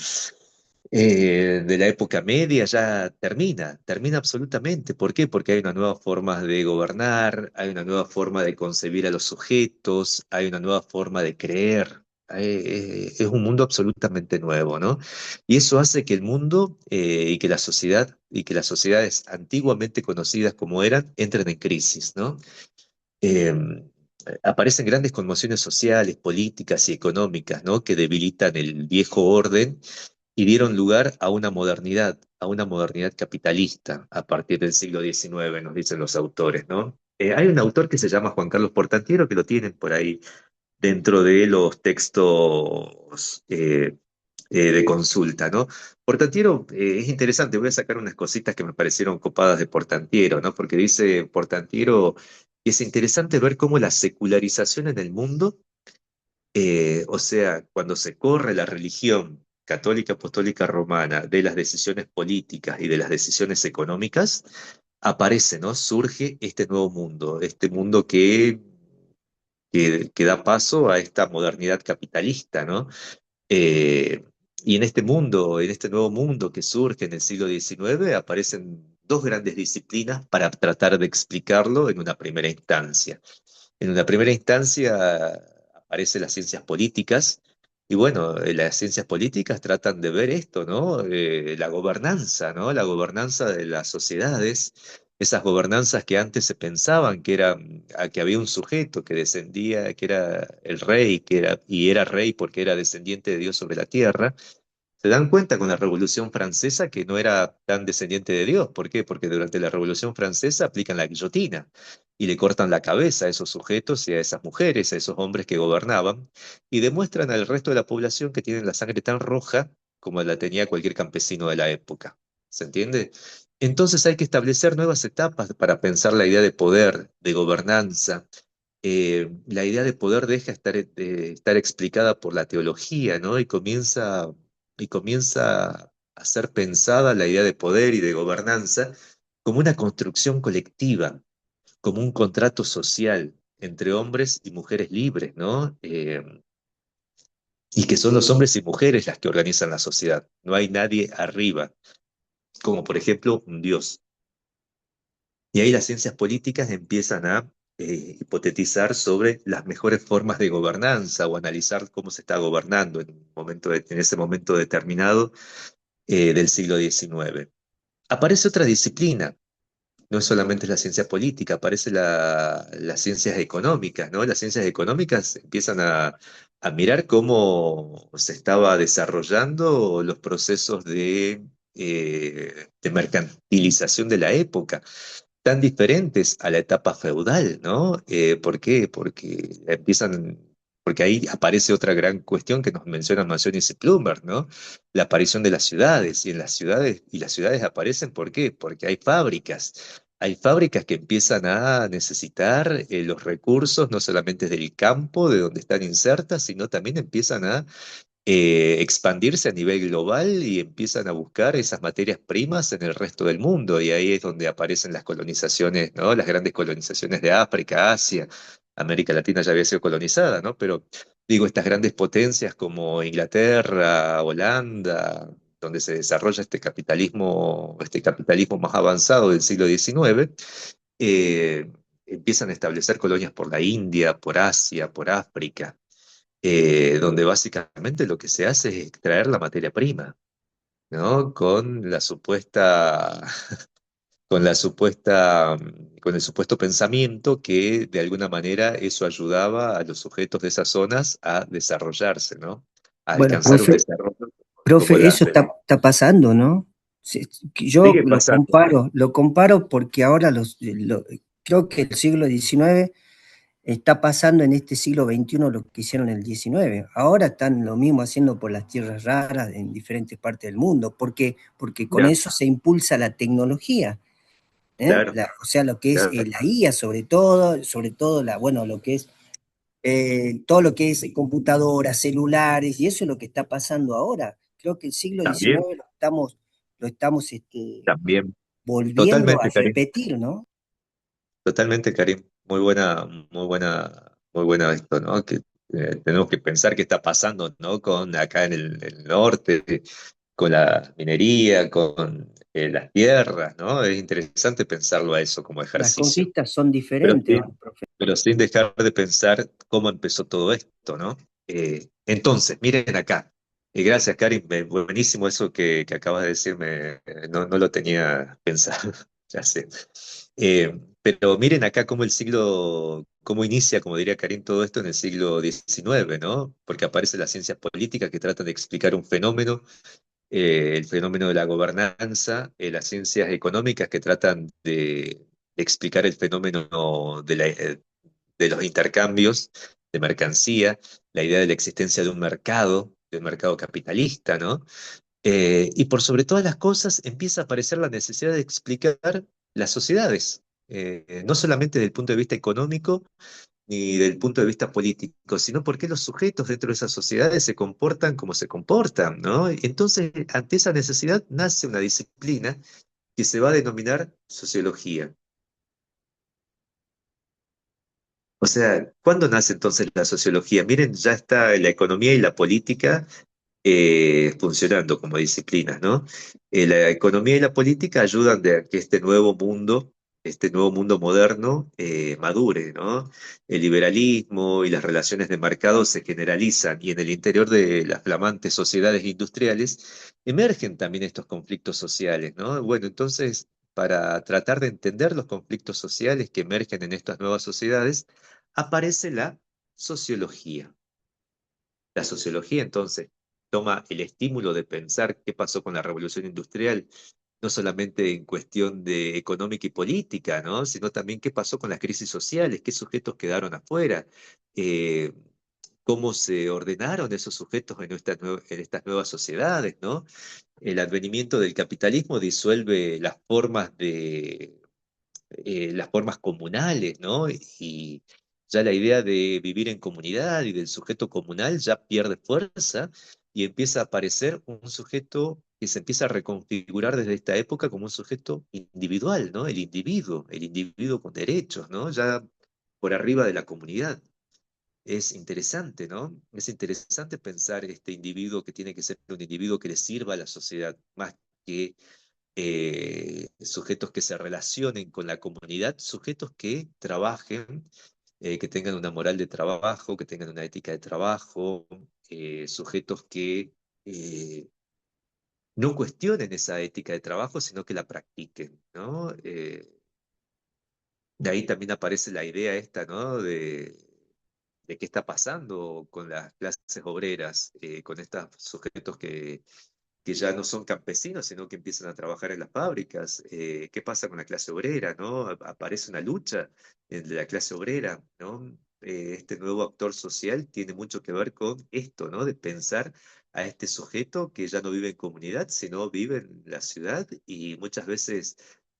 de la época media ya termina absolutamente. ¿Por qué? Porque hay una nueva forma de gobernar, hay una nueva forma de concebir a los sujetos, hay una nueva forma de creer. Es un mundo absolutamente nuevo, ¿no? Y eso hace que el mundo y que la sociedad y que las sociedades antiguamente conocidas como eran entren en crisis, ¿no? Eh, Aparecen grandes conmociones sociales, políticas y económicas, ¿no? Que debilitan el viejo orden y dieron lugar a una modernidad capitalista a partir del siglo XIX, nos dicen los autores, ¿no? Hay un autor que se llama Juan Carlos Portantiero, que lo tienen por ahí dentro de los textos de consulta, ¿no? Portantiero es interesante, voy a sacar unas cositas que me parecieron copadas de Portantiero, ¿no? Porque dice Portantiero que es interesante ver cómo la secularización en el mundo, o sea, cuando se corre la religión católica apostólica romana de las decisiones políticas y de las decisiones económicas, aparece, ¿no? Surge este nuevo mundo, este mundo que da paso a esta modernidad capitalista, ¿no? Eh, y en este mundo, en este nuevo mundo que surge en el siglo XIX, aparecen dos grandes disciplinas para tratar de explicarlo en una primera instancia. En una primera instancia aparecen las ciencias políticas, y bueno, las ciencias políticas tratan de ver esto, ¿no? La gobernanza, ¿no? La gobernanza de las sociedades, esas gobernanzas que antes se pensaban que que había un sujeto que descendía, que era el rey, y era rey porque era descendiente de Dios sobre la tierra. Se dan cuenta con la Revolución Francesa que no era tan descendiente de Dios. ¿Por qué? Porque durante la Revolución Francesa aplican la guillotina y le cortan la cabeza a esos sujetos y a esas mujeres, a esos hombres que gobernaban, y demuestran al resto de la población que tienen la sangre tan roja como la tenía cualquier campesino de la época. ¿Se entiende? Entonces hay que establecer nuevas etapas para pensar la idea de poder, de gobernanza. La idea de poder deja de estar explicada por la teología, ¿no? Y comienza a ser pensada la idea de poder y de gobernanza como una construcción colectiva, como un contrato social entre hombres y mujeres libres, ¿no? Y que son los hombres y mujeres las que organizan la sociedad. No hay nadie arriba, como por ejemplo un Dios. Y ahí las ciencias políticas empiezan a hipotetizar sobre las mejores formas de gobernanza o analizar cómo se está gobernando en ese momento determinado del siglo XIX. Aparece otra disciplina, no es solamente la ciencia política, aparece las ciencias económicas, ¿no? Las ciencias económicas empiezan a mirar cómo se estaba desarrollando los procesos de mercantilización de la época tan diferentes a la etapa feudal, ¿no? ¿Por qué? Porque ahí aparece otra gran cuestión que nos mencionan Mansiones y Plummer, ¿no? La aparición de las ciudades, y las ciudades aparecen, ¿por qué? Porque hay fábricas. Hay fábricas que empiezan a necesitar los recursos, no solamente del campo, de donde están insertas, sino también empiezan a expandirse a nivel global y empiezan a buscar esas materias primas en el resto del mundo. Y ahí es donde aparecen las colonizaciones, ¿no? Las grandes colonizaciones de África, Asia, América Latina ya había sido colonizada, ¿no? Pero digo, estas grandes potencias como Inglaterra, Holanda, donde se desarrolla este capitalismo más avanzado del siglo XIX, empiezan a establecer colonias por la India, por Asia, por África, donde básicamente lo que se hace es extraer la materia prima, ¿no? Con el supuesto pensamiento que de alguna manera eso ayudaba a los sujetos de esas zonas a desarrollarse, ¿no? A Bueno, alcanzar un desarrollo como profe, las eso está pasando, ¿no? Yo sigue pasando. lo comparo porque ahora creo que el siglo XIX está pasando en este siglo XXI lo que hicieron en el XIX. Ahora están lo mismo haciendo por las tierras raras en diferentes partes del mundo. ¿Por qué? Porque con Ya, eso se impulsa la tecnología. claro, O sea, lo que es claro. la IA sobre todo bueno, lo que es todo lo que es computadoras, celulares, y eso es lo que está pasando ahora. Creo que el siglo También, XIX lo estamos también. volviendo a Totalmente, Karim. repetir, ¿no? Totalmente, Karim. Muy buena esto, ¿no? Que tenemos que pensar qué está pasando, ¿no? Con acá en el norte, con la minería, con las tierras, ¿no? Es interesante pensarlo a eso como Las ejercicio. conquistas son Pero diferentes, sin, profe. pero sin dejar de pensar cómo empezó todo esto, ¿no? Entonces, miren acá. Gracias, Karim. Buenísimo eso que acabas de decirme. No lo tenía pensado. Ya sé. Pero miren acá cómo inicia, como diría Karim, todo esto en el siglo XIX, ¿no? Porque aparecen las ciencias políticas que tratan de explicar un fenómeno, el fenómeno de la gobernanza, las ciencias económicas que tratan de explicar el fenómeno de los intercambios de mercancía, la idea de la existencia de un mercado capitalista, ¿no? Y por sobre todas las cosas empieza a aparecer la necesidad de explicar las sociedades, no solamente desde el punto de vista económico ni del punto de vista político, sino por qué los sujetos dentro de esas sociedades se comportan como se comportan, ¿no? Entonces, ante esa necesidad nace una disciplina que se va a denominar sociología. O sea, ¿cuándo nace entonces la sociología? Miren, ya está la economía y la política funcionando como disciplinas, ¿no? La economía y la política ayudan de a que este nuevo mundo moderno, madure, ¿no? El liberalismo y las relaciones de mercado se generalizan y en el interior de las flamantes sociedades industriales emergen también estos conflictos sociales, ¿no? Bueno, entonces, para tratar de entender los conflictos sociales que emergen en estas nuevas sociedades, aparece la sociología. La sociología entonces toma el estímulo de pensar qué pasó con la revolución industrial, no solamente en cuestión de económica y política, ¿no? Sino también qué pasó con las crisis sociales, qué sujetos quedaron afuera, eh, cómo se ordenaron esos sujetos en estas nuevas sociedades, ¿no? El advenimiento del capitalismo disuelve las formas comunales, ¿no? Y ya la idea de vivir en comunidad y del sujeto comunal ya pierde fuerza y empieza a aparecer un sujeto que se empieza a reconfigurar desde esta época como un sujeto individual, ¿no? El individuo con derechos, ¿no? Ya por arriba de la comunidad. Es interesante, ¿no? Es interesante pensar este individuo que tiene que ser un individuo que le sirva a la sociedad, más que sujetos que se relacionen con la comunidad, sujetos que trabajen, que tengan una moral de trabajo, que tengan una ética de trabajo, sujetos que no cuestionen esa ética de trabajo, sino que la practiquen, ¿no? De ahí también aparece la idea esta, ¿no? De qué está pasando con las clases obreras, con estos sujetos que ya no son campesinos, sino que empiezan a trabajar en las fábricas. ¿Qué pasa con la clase obrera, no? Aparece una lucha de la clase obrera, ¿no? Este nuevo actor social tiene mucho que ver con esto, ¿no? De pensar a este sujeto que ya no vive en comunidad, sino vive en la ciudad y muchas veces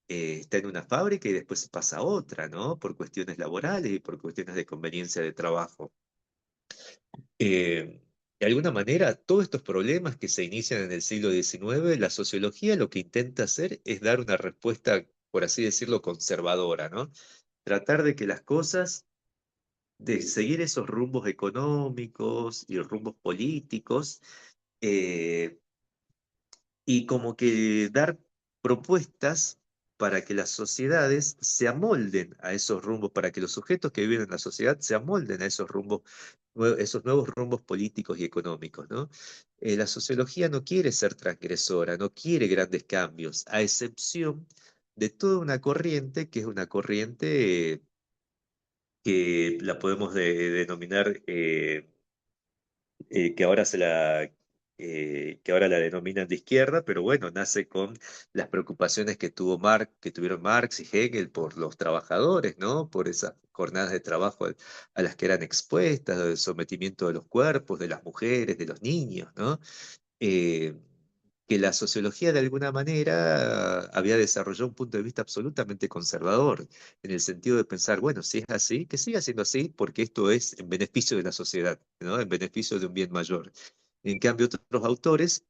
está en una fábrica y después se pasa a otra, ¿no? Por cuestiones laborales y por cuestiones de conveniencia de trabajo. De alguna manera, todos estos problemas que se inician en el siglo XIX, la sociología lo que intenta hacer es dar una respuesta, por así decirlo, conservadora, ¿no? Tratar de que las cosas, de seguir esos rumbos económicos y rumbos políticos, eh, y como que dar propuestas para que las sociedades se amolden a esos rumbos, para que los sujetos que viven en la sociedad se amolden a esos rumbos, esos nuevos rumbos políticos y económicos, ¿no? La sociología no quiere ser transgresora, no quiere grandes cambios, a excepción de toda una corriente que es una corriente que la podemos denominar, que ahora que ahora la denominan de izquierda, pero bueno, nace con las preocupaciones que tuvieron Marx y Hegel por los trabajadores, ¿no? Por esas jornadas de trabajo a las que eran expuestas, el sometimiento de los cuerpos, de las mujeres, de los niños, ¿no? eh, que la sociología de alguna manera había desarrollado un punto de vista absolutamente conservador, en el sentido de pensar, bueno, si es así, que siga siendo así, porque esto es en beneficio de la sociedad, ¿no? En beneficio de un bien mayor. En cambio, otros autores,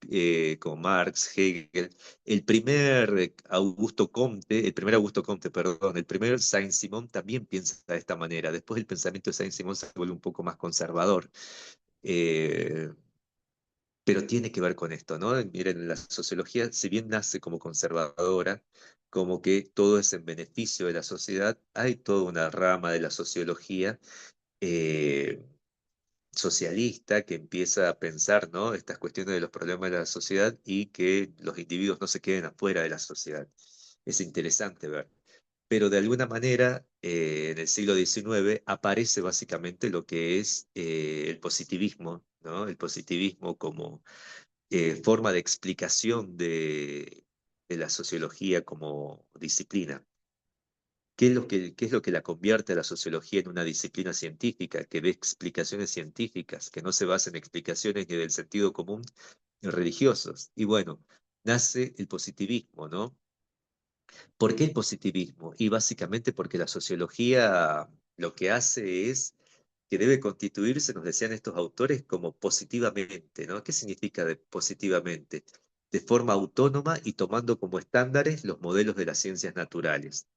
como Marx, Hegel, el primer Augusto Comte, perdón, el primer Saint-Simon también piensa de esta manera. Después el pensamiento de Saint-Simon se vuelve un poco más conservador. Eh, pero tiene que ver con esto, ¿no? Miren, la sociología, si bien nace como conservadora, como que todo es en beneficio de la sociedad, hay toda una rama de la sociología eh, socialista que empieza a pensar, ¿no? Estas cuestiones de los problemas de la sociedad y que los individuos no se queden afuera de la sociedad. Es interesante ver. Pero de alguna manera, en el siglo XIX aparece básicamente lo que es el positivismo, ¿no? El positivismo como forma de explicación de la sociología como disciplina. Qué es lo que la convierte a la sociología en una disciplina científica, que dé explicaciones científicas, que no se basa en explicaciones ni del sentido común ni religiosos? Y bueno, nace el positivismo, ¿no? ¿Por qué el positivismo? Y básicamente porque la sociología lo que hace es que debe constituirse, nos decían estos autores, como positivamente, ¿no? ¿Qué significa de positivamente? De forma autónoma y tomando como estándares los modelos de las ciencias naturales.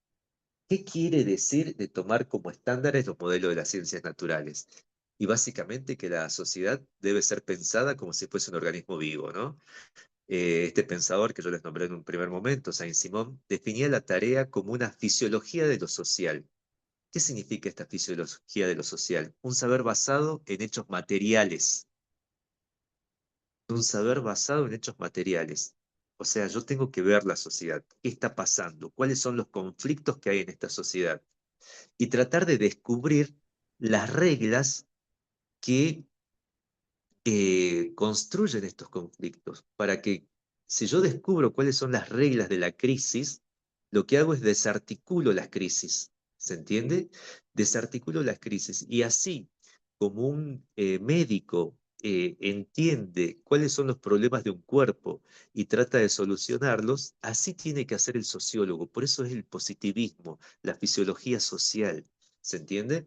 ¿Qué quiere decir de tomar como estándares los modelos de las ciencias naturales? Y básicamente que la sociedad debe ser pensada como si fuese un organismo vivo, ¿no? Este pensador que yo les nombré en un primer momento, Saint-Simon, definía la tarea como una fisiología de lo social. ¿Qué significa esta fisiología de lo social? Un saber basado en hechos materiales, un saber basado en hechos materiales. O sea, yo tengo que ver la sociedad, qué está pasando, cuáles son los conflictos que hay en esta sociedad y tratar de descubrir las reglas que construyen estos conflictos, para que si yo descubro cuáles son las reglas de la crisis, lo que hago es desarticulo las crisis, ¿se entiende? Desarticulo las crisis y así como un médico entiende cuáles son los problemas de un cuerpo y trata de solucionarlos, así tiene que hacer el sociólogo. Por eso es el positivismo, la fisiología social. ¿Se entiende?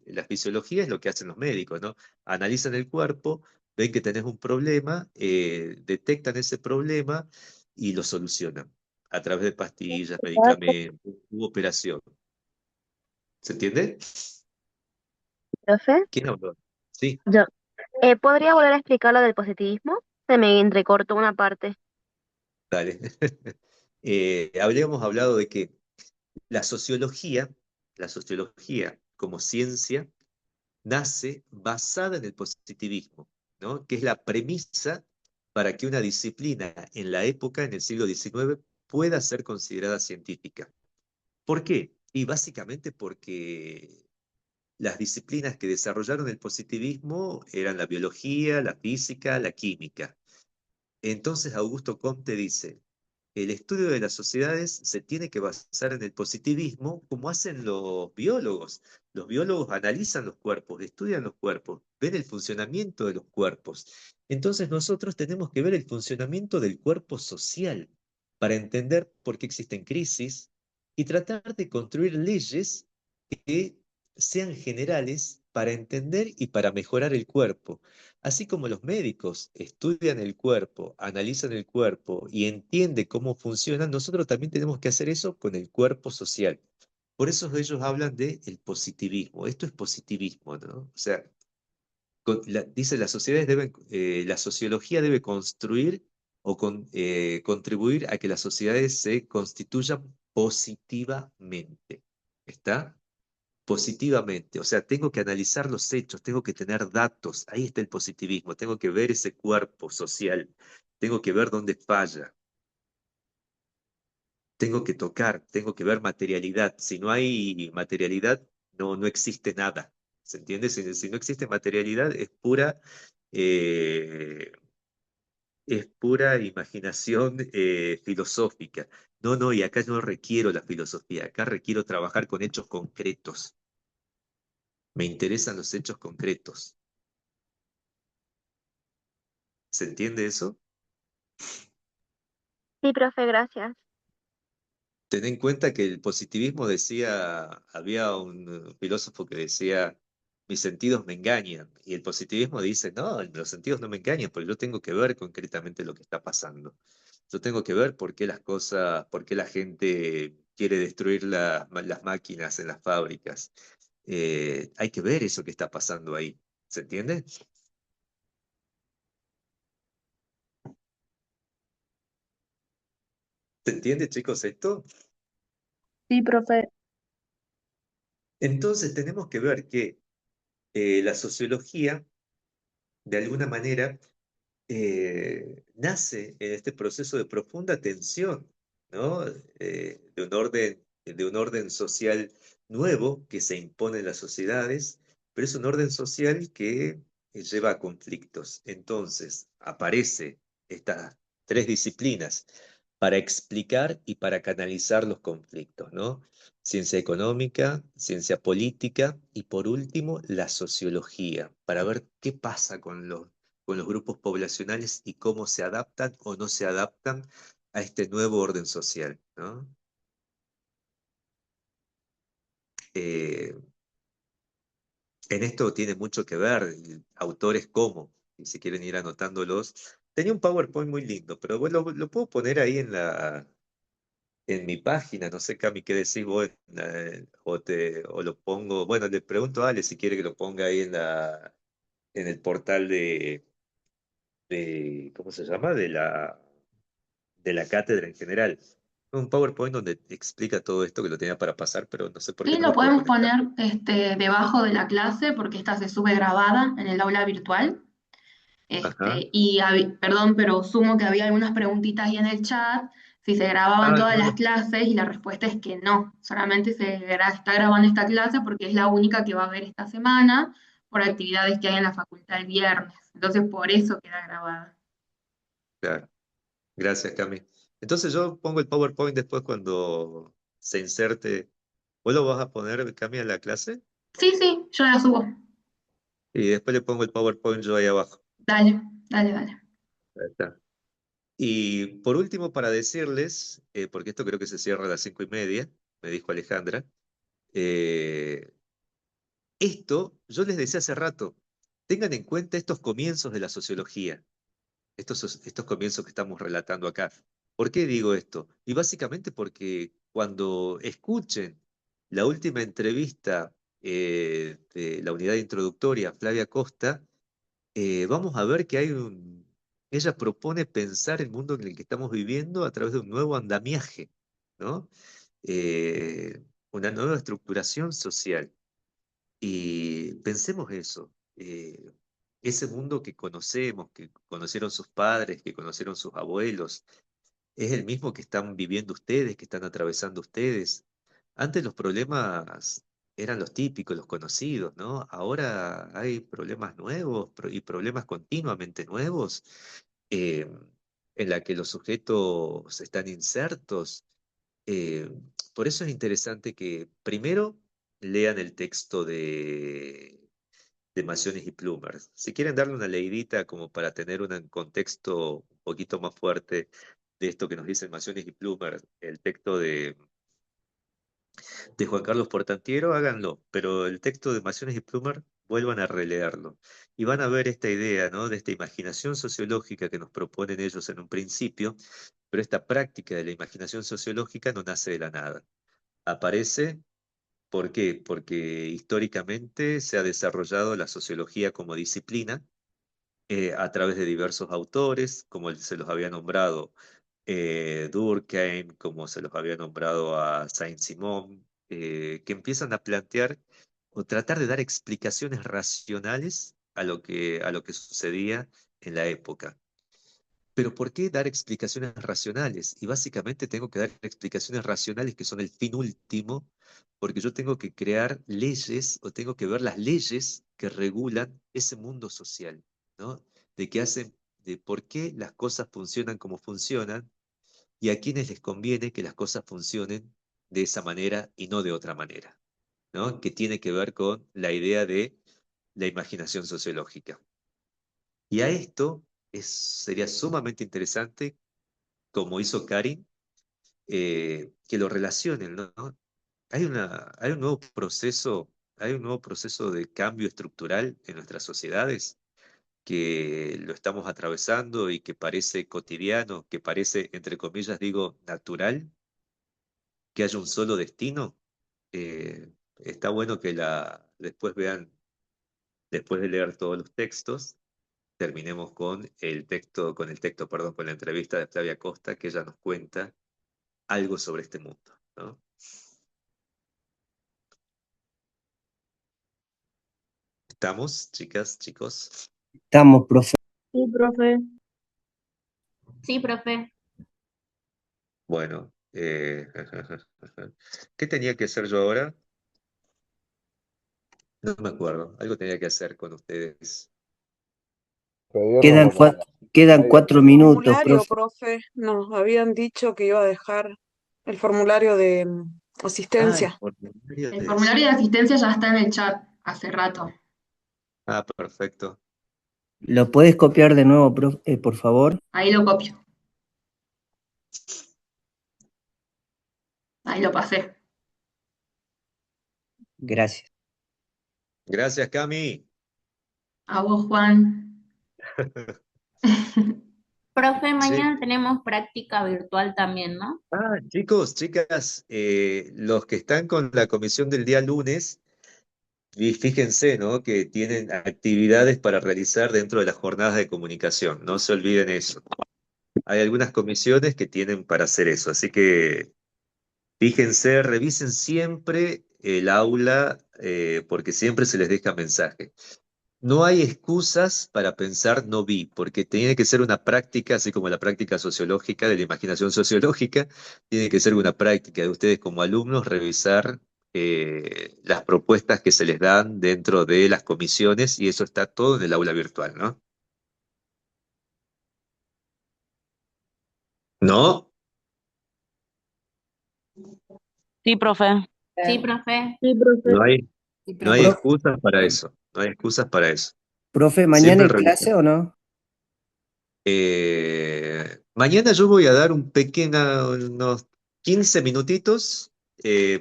La fisiología es lo que hacen los médicos, ¿no? Analizan el cuerpo, ven que tenés un problema, detectan ese problema y lo solucionan a través de pastillas, medicamentos, u operación. ¿Se entiende? Profe, ¿Quién habló? Sí, yo. ¿Podría volver a explicar lo del positivismo? Se me entrecortó una parte. dale. Habríamos hablado de que la la sociología como ciencia, nace basada en el positivismo, ¿no? Que es la premisa para que una disciplina en la época, en el siglo XIX, pueda ser considerada científica. ¿Por qué? Y básicamente porque las disciplinas que desarrollaron el positivismo eran la biología, la física, la química. Entonces Augusto Comte dice, el estudio de las sociedades se tiene que basar en el positivismo como hacen los biólogos. Los biólogos analizan los cuerpos, estudian los cuerpos, ven el funcionamiento de los cuerpos. Entonces nosotros tenemos que ver el funcionamiento del cuerpo social para entender por qué existen crisis y tratar de construir leyes que sean generales para entender y para mejorar el cuerpo. Así como los médicos estudian el cuerpo, analizan el cuerpo y entienden cómo funciona, nosotros también tenemos que hacer eso con el cuerpo social. Por eso ellos hablan de el positivismo. Esto es positivismo, ¿no? O sea, dice las sociedades deben, la sociología debe construir o contribuir a que las sociedades se constituyan positivamente. ¿Está? Positivamente, o sea, tengo que analizar los hechos, tengo que tener datos, ahí está el positivismo, tengo que ver ese cuerpo social, tengo que ver dónde falla, tengo que tocar, tengo que ver materialidad. Si no hay materialidad, no existe nada, ¿se entiende? Si no existe materialidad, es pura, eh, es pura imaginación filosófica. No, no, y acá no requiero la filosofía, acá requiero trabajar con hechos concretos. Me interesan los hechos concretos. ¿Se entiende eso? Sí, profe, gracias. Ten en cuenta que el positivismo decía, había un filósofo que decía, mis sentidos me engañan. Y el positivismo dice, no, los sentidos no me engañan, porque yo tengo que ver concretamente lo que está pasando. Yo tengo que ver por qué las cosas, por qué la gente quiere destruir las máquinas en las fábricas. Hay que ver eso que está pasando ahí. ¿Se entiende? ¿Se entiende, chicos, esto? Sí, profe. Entonces tenemos que ver que la sociología, de alguna manera, nace en este proceso de profunda tensión, ¿no? De un orden social nuevo que se impone en las sociedades, pero es un orden social que lleva a conflictos. Entonces, aparece estas tres disciplinas para explicar y para canalizar los conflictos, ¿no? Ciencia económica, ciencia política y por último la sociología, para ver qué pasa con los grupos poblacionales y cómo se adaptan o no se adaptan a este nuevo orden social, ¿no? Eh, en esto tiene mucho que ver autores como, y si quieren ir anotándolos, tenía un PowerPoint muy lindo, pero bueno, lo puedo poner ahí en mi página, no sé, Cami, qué decís vos, o lo pongo, bueno, le pregunto a Ale si quiere que lo ponga ahí en el portal ¿cómo se llama? De la cátedra en general. Un PowerPoint donde explica todo esto que lo tenía para pasar, pero no sé por qué Sí, no lo lo puedo podemos conectar. poner debajo de la clase porque esta se sube grabada en el aula virtual. Ajá. Perdón, pero sumo que había algunas preguntitas ahí en el chat, si se grababan Ah, todas no, las no, clases y la respuesta es que no, solamente está grabando esta clase porque es la única que va a haber esta semana por actividades que hay en la facultad el viernes. Entonces por eso queda grabada. claro. Gracias, Cami. Entonces yo pongo el PowerPoint después cuando se inserte. ¿Vos lo vas a poner, Cami, a la clase? Sí, sí, yo la subo. Y después le pongo el PowerPoint yo ahí abajo. Dale, dale, dale. Ahí está. Y por último, para decirles, porque esto creo que se cierra a las 5:30, me dijo Alejandra, eh, esto yo les decía hace rato, tengan en cuenta estos comienzos de la sociología. Estos comienzos que estamos relatando acá. ¿Por qué digo esto? Y básicamente porque cuando escuchen la última entrevista de la unidad introductoria, Flavia Costa, vamos a ver que ella propone pensar el mundo en el que estamos viviendo a través de un nuevo andamiaje, ¿no? Una nueva estructuración social. Y pensemos eso, ese mundo que conocemos, que conocieron sus padres, que conocieron sus abuelos, es el mismo que están viviendo ustedes, que están atravesando ustedes. Antes los problemas eran los típicos, los conocidos, ¿no? Ahora hay problemas nuevos y problemas continuamente nuevos, eh, en la que los sujetos están insertos. Eh, por eso es interesante que primero lean el texto de Maciones y Plumers. Si quieren darle una leidita como para tener un contexto un poquito más fuerte de esto que nos dicen Maciones y Plumers, el texto de Juan Carlos Portantiero, háganlo, pero el texto de Maciones y Plumers, vuelvan a releerlo. Y van a ver esta idea, ¿no? De esta imaginación sociológica que nos proponen ellos en un principio, pero esta práctica de la imaginación sociológica no nace de la nada. Aparece, ¿por qué? Porque históricamente se ha desarrollado la sociología como disciplina a través de diversos autores, como se los había nombrado Durkheim, como se los había nombrado a Saint-Simon, que empiezan a plantear o tratar de dar explicaciones racionales a lo que sucedía en la época. Pero ¿por qué dar explicaciones racionales? Y básicamente tengo que dar explicaciones racionales que son el fin último, porque yo tengo que crear leyes o tengo que ver las leyes que regulan ese mundo social, ¿no? De que hacen, de por qué las cosas funcionan como funcionan y a quienes les conviene que las cosas funcionen de esa manera y no de otra manera, ¿no? Que tiene que ver con la idea de la imaginación sociológica. Y a esto sería sumamente interesante, como hizo Karin, que lo relacionen, ¿no? Hay un nuevo proceso, hay un nuevo proceso de cambio estructural en nuestras sociedades que lo estamos atravesando y que parece cotidiano, que parece, entre comillas, digo, natural, que haya un solo destino. Está bueno que después vean, después de leer todos los textos, terminemos con el texto, perdón, con la entrevista de Flavia Costa, que ella nos cuenta algo sobre este mundo, ¿no? ¿Estamos, chicas, chicos? Estamos, profe. Sí, profe. Sí, profe. Bueno, ¿qué tenía que hacer yo ahora? No me acuerdo. Algo tenía que hacer con ustedes. Pedirnos Quedan, lo que quedan nadie 4 El minutos, formulario, profe. profe, nos habían dicho que iba a dejar el formulario de Ah, el asistencia. formulario El de formulario de asistencia. asistencia ya está en el chat hace rato. Ah, perfecto. ¿Lo puedes copiar de nuevo, profe, por favor? Ahí lo copio. Ahí lo pasé. Gracias. Gracias, Cami. A vos, Juan. Profe, Che, mañana tenemos práctica virtual también, ¿no? chicos, chicas, los que están con la comisión del día lunes, y fíjense, ¿no? Que tienen actividades para realizar dentro de las jornadas de comunicación. No se olviden eso. Hay algunas comisiones que tienen para hacer eso, así que fíjense, revisen siempre el aula, porque siempre se les deja mensaje. No hay excusas para pensar no vi, porque tiene que ser una práctica, así como la práctica sociológica, de la imaginación sociológica, tiene que ser una práctica de ustedes como alumnos revisar las propuestas que se les dan dentro de las comisiones y eso está todo en el aula virtual, ¿no? ¿No? Sí, profe. Sí, profe. Sí, profe. No hay, Sí, no hay profe. excusas para eso, no hay excusas para eso. Profe, ¿mañana Siempre hay clase revisen. o no? Mañana yo voy a dar unos 15 minutitos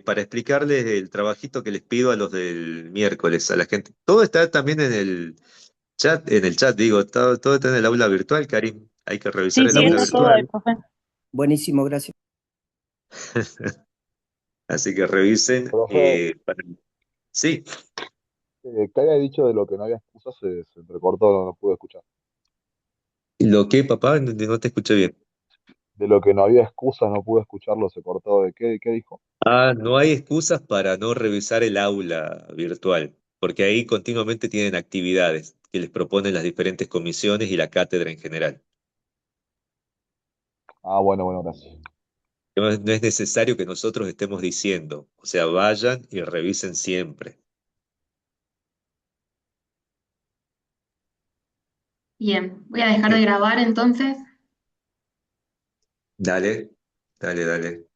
para explicarles el trabajito que les pido a los del miércoles, a la gente. Todo está también en el chat digo, todo está en el aula virtual, Karim. Hay que revisar Sí, el sí, aula está todo Buenísimo, ahí, virtual. profe. buenísimo, gracias. Así que revisen. Profe, Sí, que haya dicho de lo que no había excusas se entrecortó, no pude escuchar. ¿lo que, papá? No te escuché bien. De lo que no había excusas no pude escucharlo, se cortó. ¿De qué dijo? No hay excusas para no revisar el aula virtual, porque ahí continuamente tienen actividades que les proponen las diferentes comisiones y la cátedra en general. Ah, bueno, gracias. No es necesario que nosotros estemos diciendo, o sea, vayan y revisen siempre. Bien, voy a dejar de Bien, grabar entonces. dale, dale, dale.